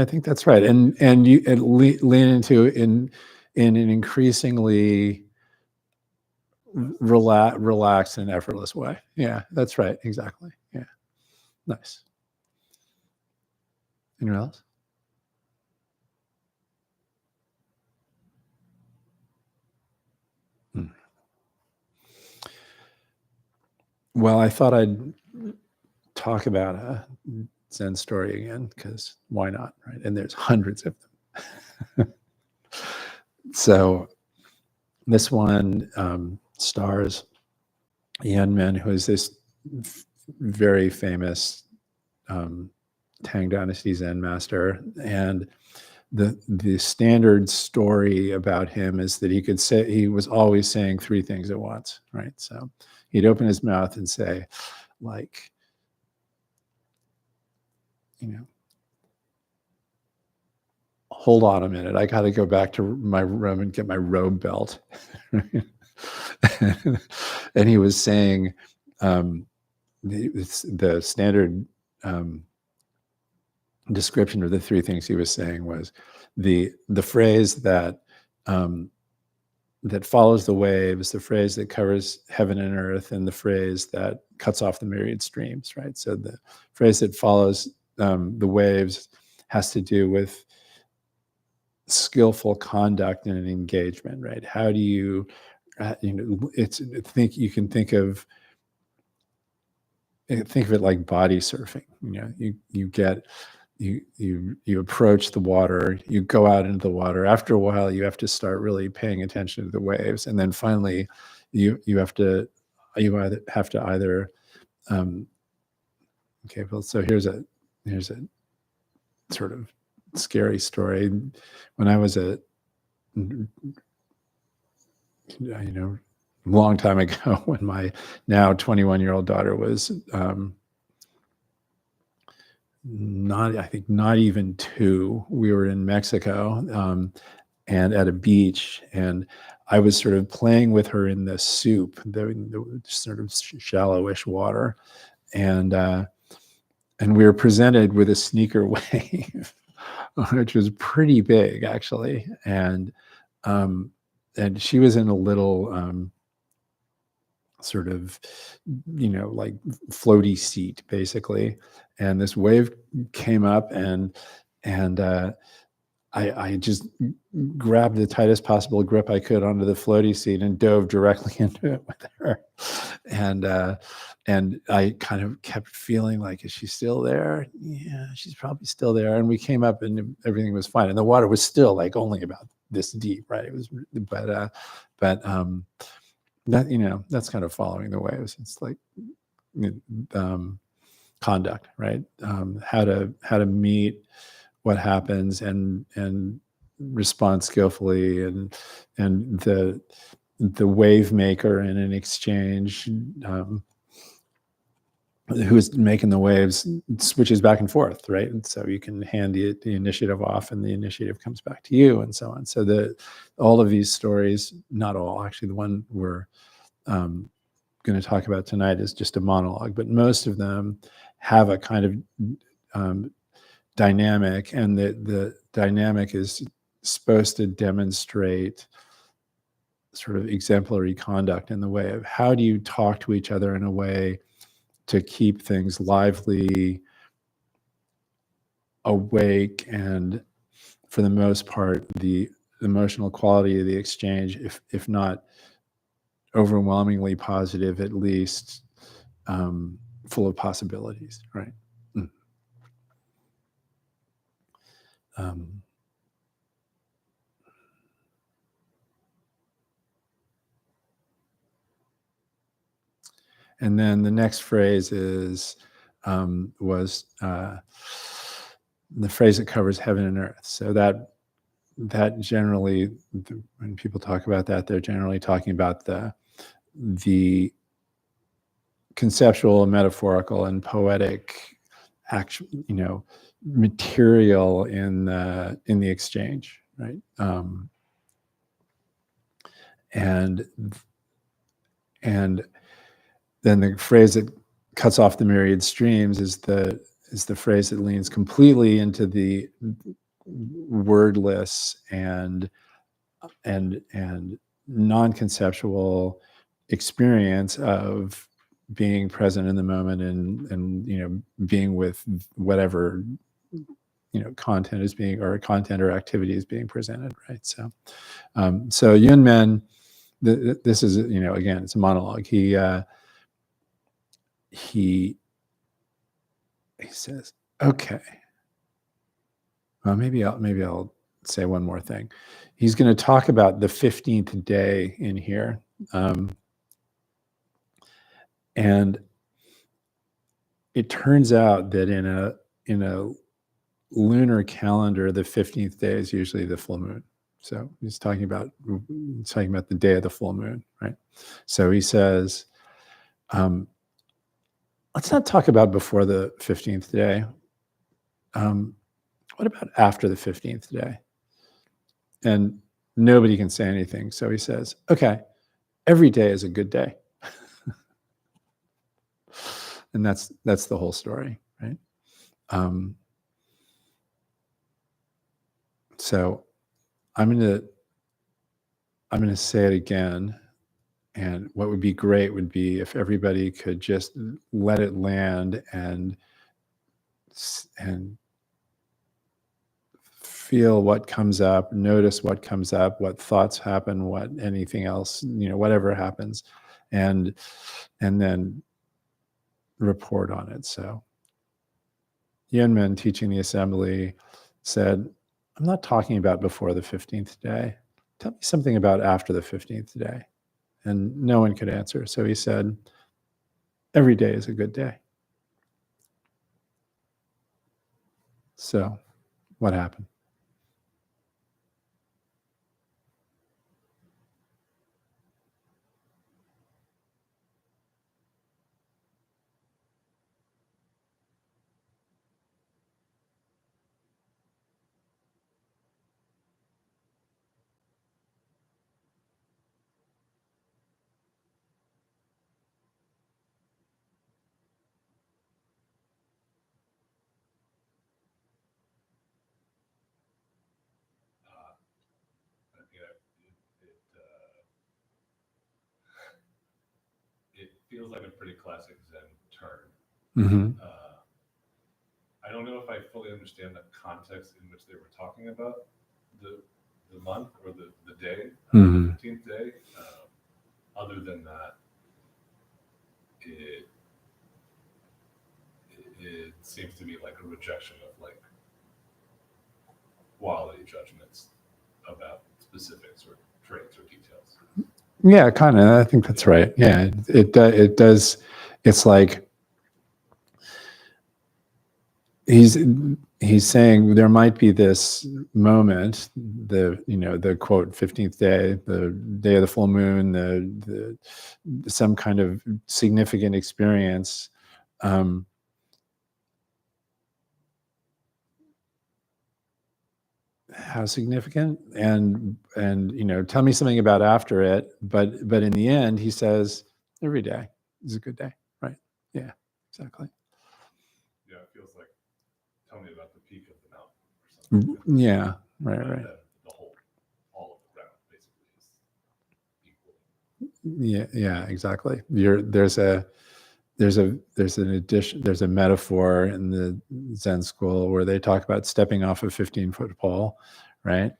I think that's right. And you lean into in an increasingly relaxed and effortless way. Yeah, that's right. Exactly. Yeah. Nice. Anyone else? Hmm. Well, I thought I'd talk about a Zen story again, because why not, right? And there's hundreds of them. So this one stars Yanmen, who is this very famous Tang Dynasty Zen master. And the standard story about him is that he was always saying three things at once, right? So he'd open his mouth and say, like, hold on a minute, I got to go back to my room and get my robe belt. And he was saying, the standard description of the three things he was saying was the phrase that that follows the waves, the phrase that covers heaven and earth, and the phrase that cuts off the myriad streams, right? So the phrase that follows the waves has to do with skillful conduct and an engagement, right? How do you, you can think of it like body surfing. You approach the water, you go out into the water. After a while, you have to start really paying attention to the waves, and then finally, you either okay. Well, so here's a sort of scary story. When I was a long time ago, when my now 21-year-old daughter was not even 2, we were in Mexico and at a beach, and I was sort of playing with her in the soup, the sort of shallowish water, and we were presented with a sneaker wave, which was pretty big actually, and she was in a little sort of like floaty seat basically, and this wave came up, and I just grabbed the tightest possible grip I could onto the floaty seat and dove directly into it with her, and I kind of kept feeling like, is she still there? Yeah, she's probably still there. And we came up and everything was fine, and the water was still like only about this deep, right? It was, but that, that's kind of following the waves. It's like conduct, right? How to meet what happens and respond skillfully, and the wave maker in an exchange, who is making the waves, switches back and forth, right? And so you can hand the initiative off, and the initiative comes back to you, and so on. So all of these stories, not all, actually, the one we're going to talk about tonight is just a monologue, but most of them have a kind of dynamic, and the dynamic is supposed to demonstrate sort of exemplary conduct in the way of how do you talk to each other in a way to keep things lively, awake, and for the most part, the emotional quality of the exchange, if not overwhelmingly positive, at least full of possibilities, right? And then the next phrase was the phrase that covers heaven and earth. So that generally, when people talk about that, they're generally talking about the conceptual, metaphorical, and poetic action, material in the exchange, right? And then the phrase that cuts off the myriad streams is the phrase that leans completely into the wordless and non-conceptual experience of being present in the moment and being with whatever content is being, or content or activity is being presented, right? So Yunmen, this is again, it's a monologue. He says, okay, well, maybe I'll say one more thing. He's going to talk about the 15th day in here. And it turns out that in a lunar calendar, the 15th day is usually the full moon. So he's talking about the day of the full moon, right? So he says, let's not talk about before the 15th day. What about after the 15th day? And nobody can say anything. So he says, okay, every day is a good day. And that's the whole story, right? So I'm gonna say it again. And what would be great would be if everybody could just let it land and feel what comes up, notice what comes up, what thoughts happen, what anything else, whatever happens, and then report on it. So Yunmen, teaching the assembly, said, I'm not talking about before the 15th day. Tell me something about after the 15th day. And no one could answer. So he said, every day is a good day. So what happened? It feels like a pretty classic Zen turn. Mm-hmm. I don't know if I fully understand the context in which they were talking about the month or the day, the 15th day. Other than that, it seems to be like a rejection of like quality judgments about specifics or traits or details. Yeah, kind of. I think that's right. Yeah, it does. It's like he's saying there might be this moment, the quote 15th day, the day of the full moon, the some kind of significant experience. How significant? And tell me something about after it. But in the end, he says every day is a good day, right? Yeah, exactly. Yeah, it feels like tell me about the peak of the mountain or something. Yeah, right. The whole, all of the ground basically is equal. Yeah, exactly. There's a metaphor in the Zen school where they talk about stepping off a 15-foot pole, right?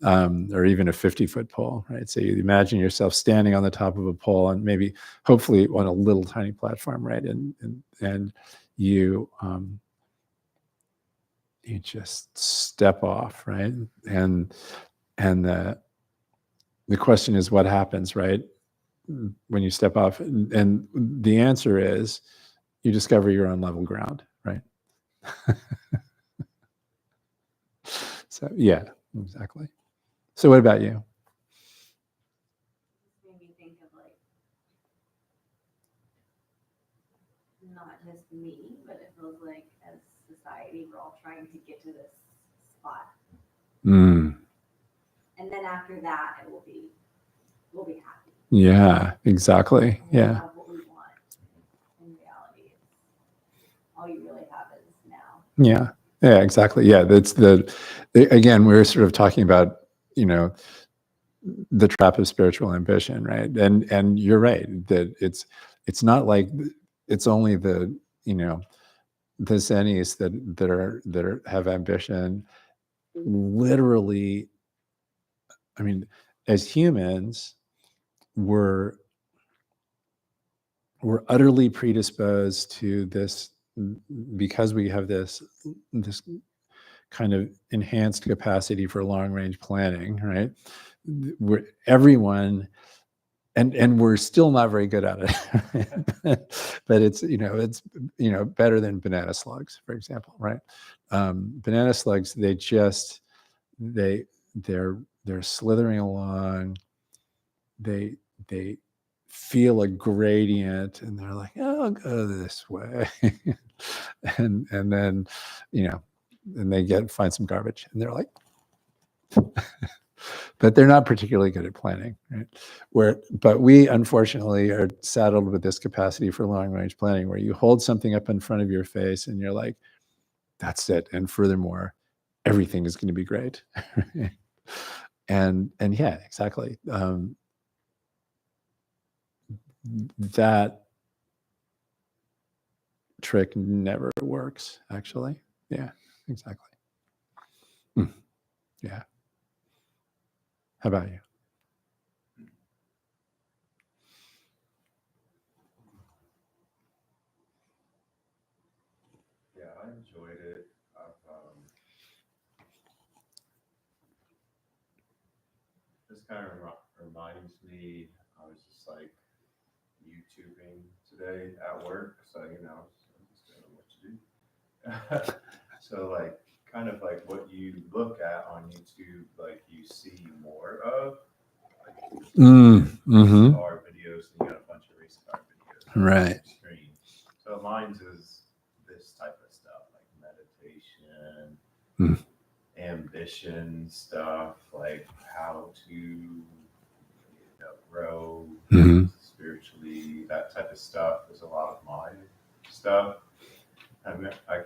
Or even a 50-foot pole, right? So you imagine yourself standing on the top of a pole and maybe, hopefully, on a little tiny platform, right? And you just step off, right? And the question is, what happens, right, when you step off? And the answer is, you discover you're on level ground, right? So yeah, exactly. So what about you? This made me think of like not just me, but it feels like as society we're all trying to get to this spot. And then after that we'll be happy. Yeah, exactly. We'll Yeah. have what we want. In reality, all you really have is now. Yeah, exactly. Yeah, that's again, we're sort of talking about, the trap of spiritual ambition, right? And you're right that it's not like it's only the, you know, the Zenis that have ambition. Literally, I mean, as humans, we're utterly predisposed to this because we have this kind of enhanced capacity for long range planning, right? Everyone, and we're still not very good at it, but it's, you know, better than banana slugs, for example, right? Banana slugs, they're slithering along, they feel a gradient, and they're like, oh, I'll go this way. and then, you know, and they find some garbage, and they're like, but they're not particularly good at planning, right? But we unfortunately are saddled with this capacity for long range planning, where you hold something up in front of your face and you're like, that's it. And furthermore, everything is going to be great. and yeah, exactly. That trick never works, actually. Yeah, exactly. Yeah. How about you? Yeah, I enjoyed it. This kind of reminds me, I was just like YouTubing today at work, so you know, I'm just doing what to do. So like, kind of like what you look at on YouTube, like you see more of. Mm-hmm. Art videos, and you got a bunch of recent art videos on Right. the screen. So mine's is this type of stuff, like meditation, ambition stuff, like how to grow spiritually, that type of stuff is a lot of my stuff. I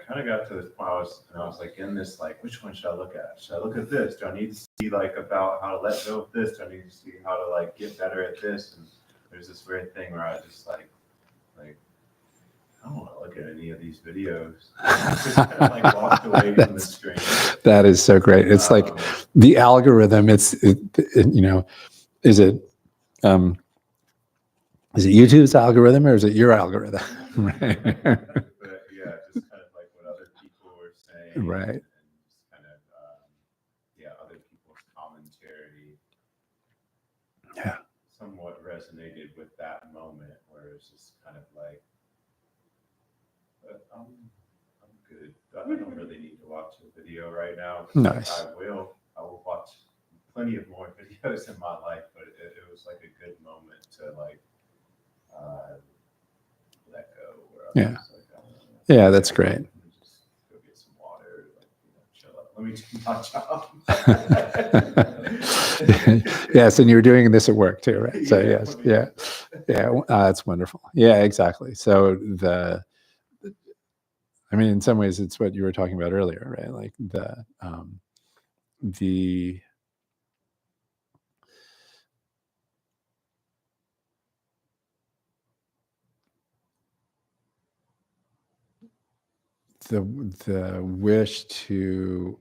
kind of got to this point, I was like in this, like, which one should I look at? Should I look at this? Do I need to see like about how to let go of this? Do I need to see how to like get better at this? And there's this weird thing where I just like I don't want to look at any of these videos. Just kind of like walked away from the screen. That is so great. It's like the algorithm. You know, is it YouTube's algorithm or is it your algorithm? Right. But yeah, just kind of like what other people were saying. Right. And just kind of other people's commentary. Yeah. Somewhat resonated with that moment where it's just kind of like, I'm good. I don't really need to watch a video right now. Nice. I will watch plenty of more videos in my life, but it was like a good moment to like let go. Where I was like, yeah, that's great. Just go get some water, like, chill out. Let me do my job. Yes, and you're doing this at work too, right? So yes, yeah. That's wonderful. Yeah, exactly. So I mean, in some ways, it's what you were talking about earlier, right? Like the wish to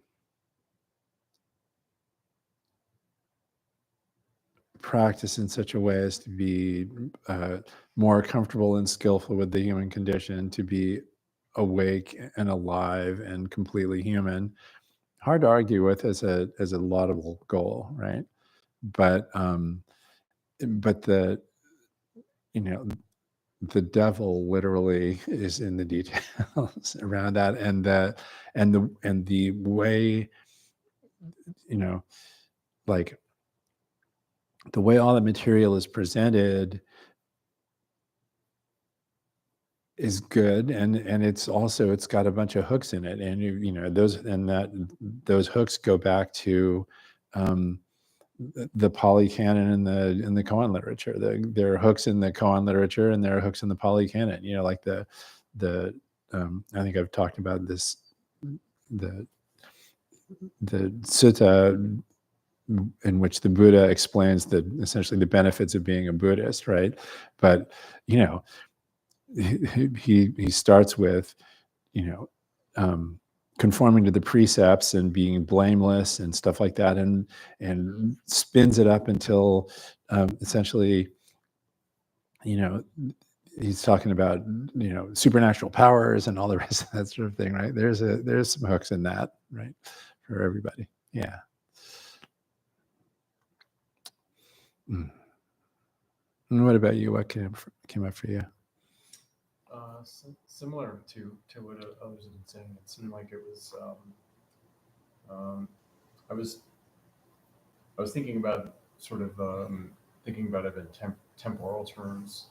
practice in such a way as to be more comfortable and skillful with the human condition, to be awake and alive and completely human. Hard to argue with as a laudable goal, right? But the, you know, the devil literally is in the details around that, and the way, you know, like the way all the material is presented is good, and it's got a bunch of hooks in it, and you know those hooks go back to the Pali Canon and the koan literature. There are hooks in the koan literature, and there are hooks in the Pali Canon. You know, like the I think I've talked about this, the sutta in which the Buddha explains essentially the benefits of being a Buddhist, right? But he starts with conforming to the precepts and being blameless and stuff like that, and spins it up until essentially, he's talking about supernatural powers and all the rest of that sort of thing, right? There's some hooks in that, right, for everybody. Yeah. And what about you? What came up for you? Similar to what others have been saying. It seemed like it was. I was thinking about sort of thinking about it in temporal terms.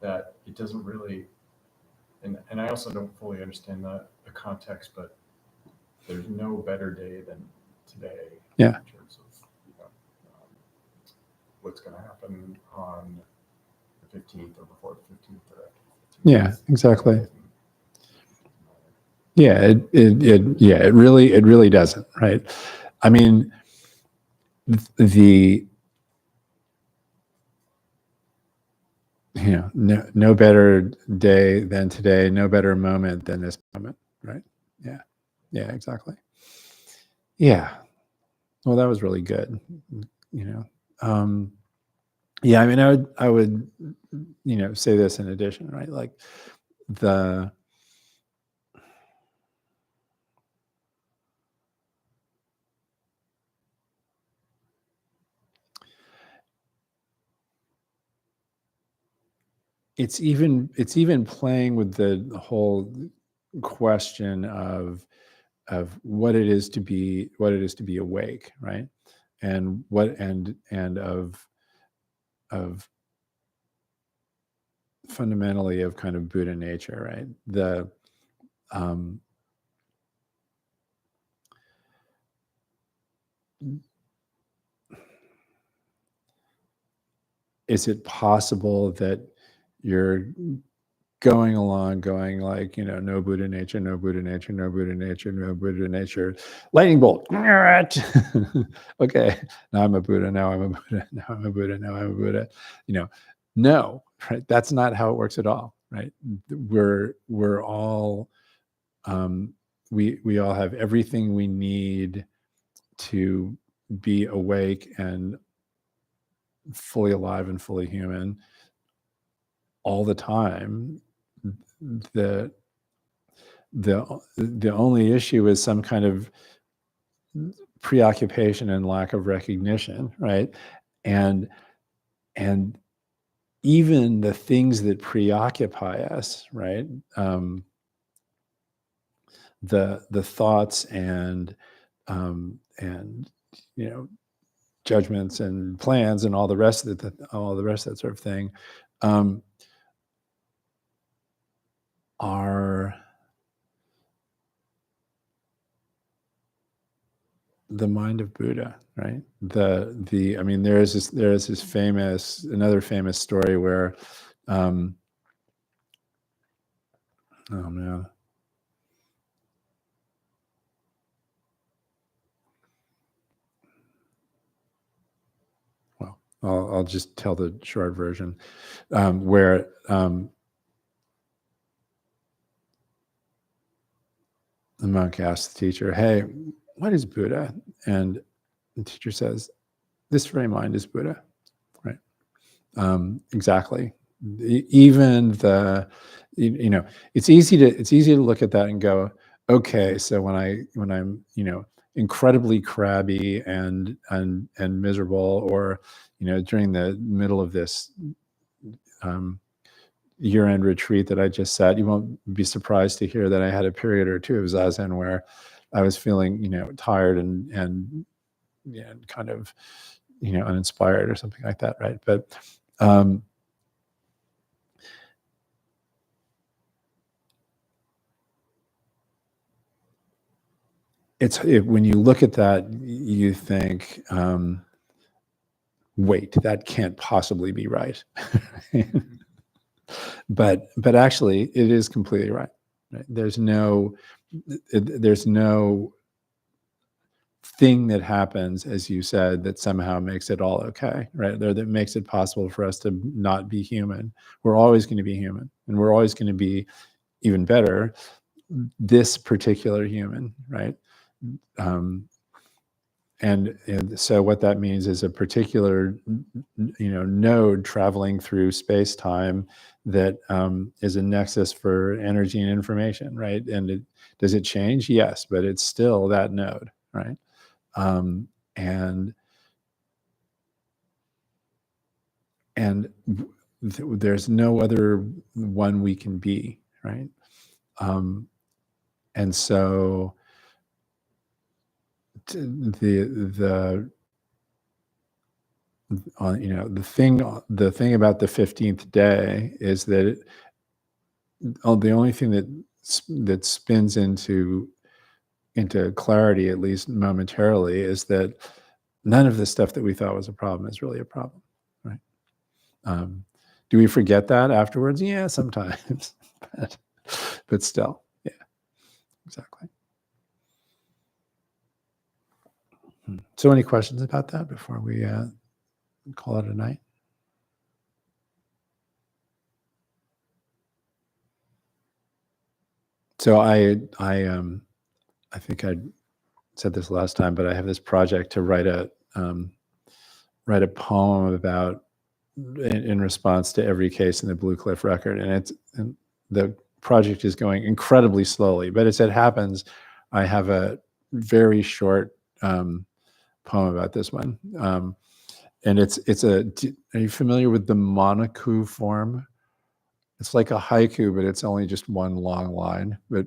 That it doesn't really, and I also don't fully understand the context, but there's no better day than today. Yeah. In terms of what's going to happen on the 15th or before the 15th or after the 15th. Yeah, exactly. Yeah, it really doesn't, right? I mean, no better day than today, no better moment than this moment, right? Yeah, exactly. Yeah. Well, that was really good. Yeah, I mean, I would say this in addition, right? Like it's even playing with the whole question of what it is to be awake, right? And of fundamentally of kind of Buddha nature, right? Is it possible that you're going like, no Buddha nature, no Buddha nature, no Buddha nature, no Buddha nature, lightning bolt. Okay, now I'm a Buddha, now I'm a Buddha, now I'm a Buddha, now I'm a Buddha. No, right? That's not how it works at all, right? We're all, we all have everything we need to be awake and fully alive and fully human all the time. The only issue is some kind of preoccupation and lack of recognition, right? And even the things that preoccupy us, right? The thoughts and judgments and plans and all the rest of that sort of thing are the mind of Buddha, right? I mean, there is this another famous story where oh man. Well, I'll just tell the short version, where the monk asks the teacher, "Hey, what is Buddha?" And the teacher says, "This very mind is Buddha." Right? Exactly. Even it's easy to look at that and go, okay, so when I'm incredibly crabby and miserable, or during the middle of this year-end retreat that I just sat, you won't be surprised to hear that I had a period or two of zazen where I was feeling tired and kind of uninspired or something like that, right? But when you look at that, you think, wait, that can't possibly be right. but actually, it is completely right. There's no thing that happens, as you said, that somehow makes it all okay, right? There, that makes it possible for us to not be human. We're always going to be human, and we're always going to be, even better, this particular human, right? And so what that means is a particular, node traveling through space-time that is a nexus for energy and information, right? And does it change? Yes, but it's still that node, right? And there's no other one we can be, right? And so the thing about the 15th day is that the only thing that spins into clarity, at least momentarily, is that none of the stuff that we thought was a problem is really a problem, right? Do we forget that afterwards? Yeah, sometimes, but still, yeah, exactly. So, any questions about that before we call it a night? So I think I said this last time, but I have this project to write a poem about in response to every case in the Blue Cliff record, and the project is going incredibly slowly. But as it happens, I have a very short poem about this one, and are you familiar with the monoku form? It's like a haiku, but it's only just one long line, but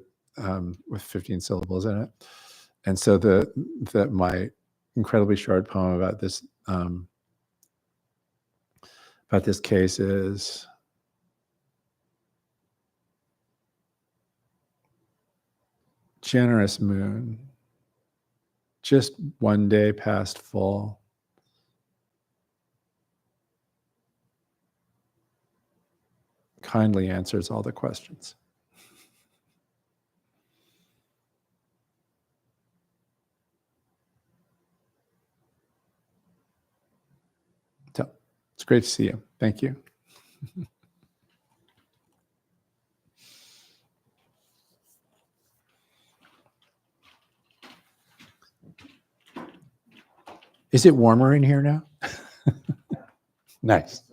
with 15 syllables in it. And so my incredibly short poem about this case is: generous moon, just one day past full, kindly answers all the questions. So it's great to see you. Thank you. Is it warmer in here now? Nice.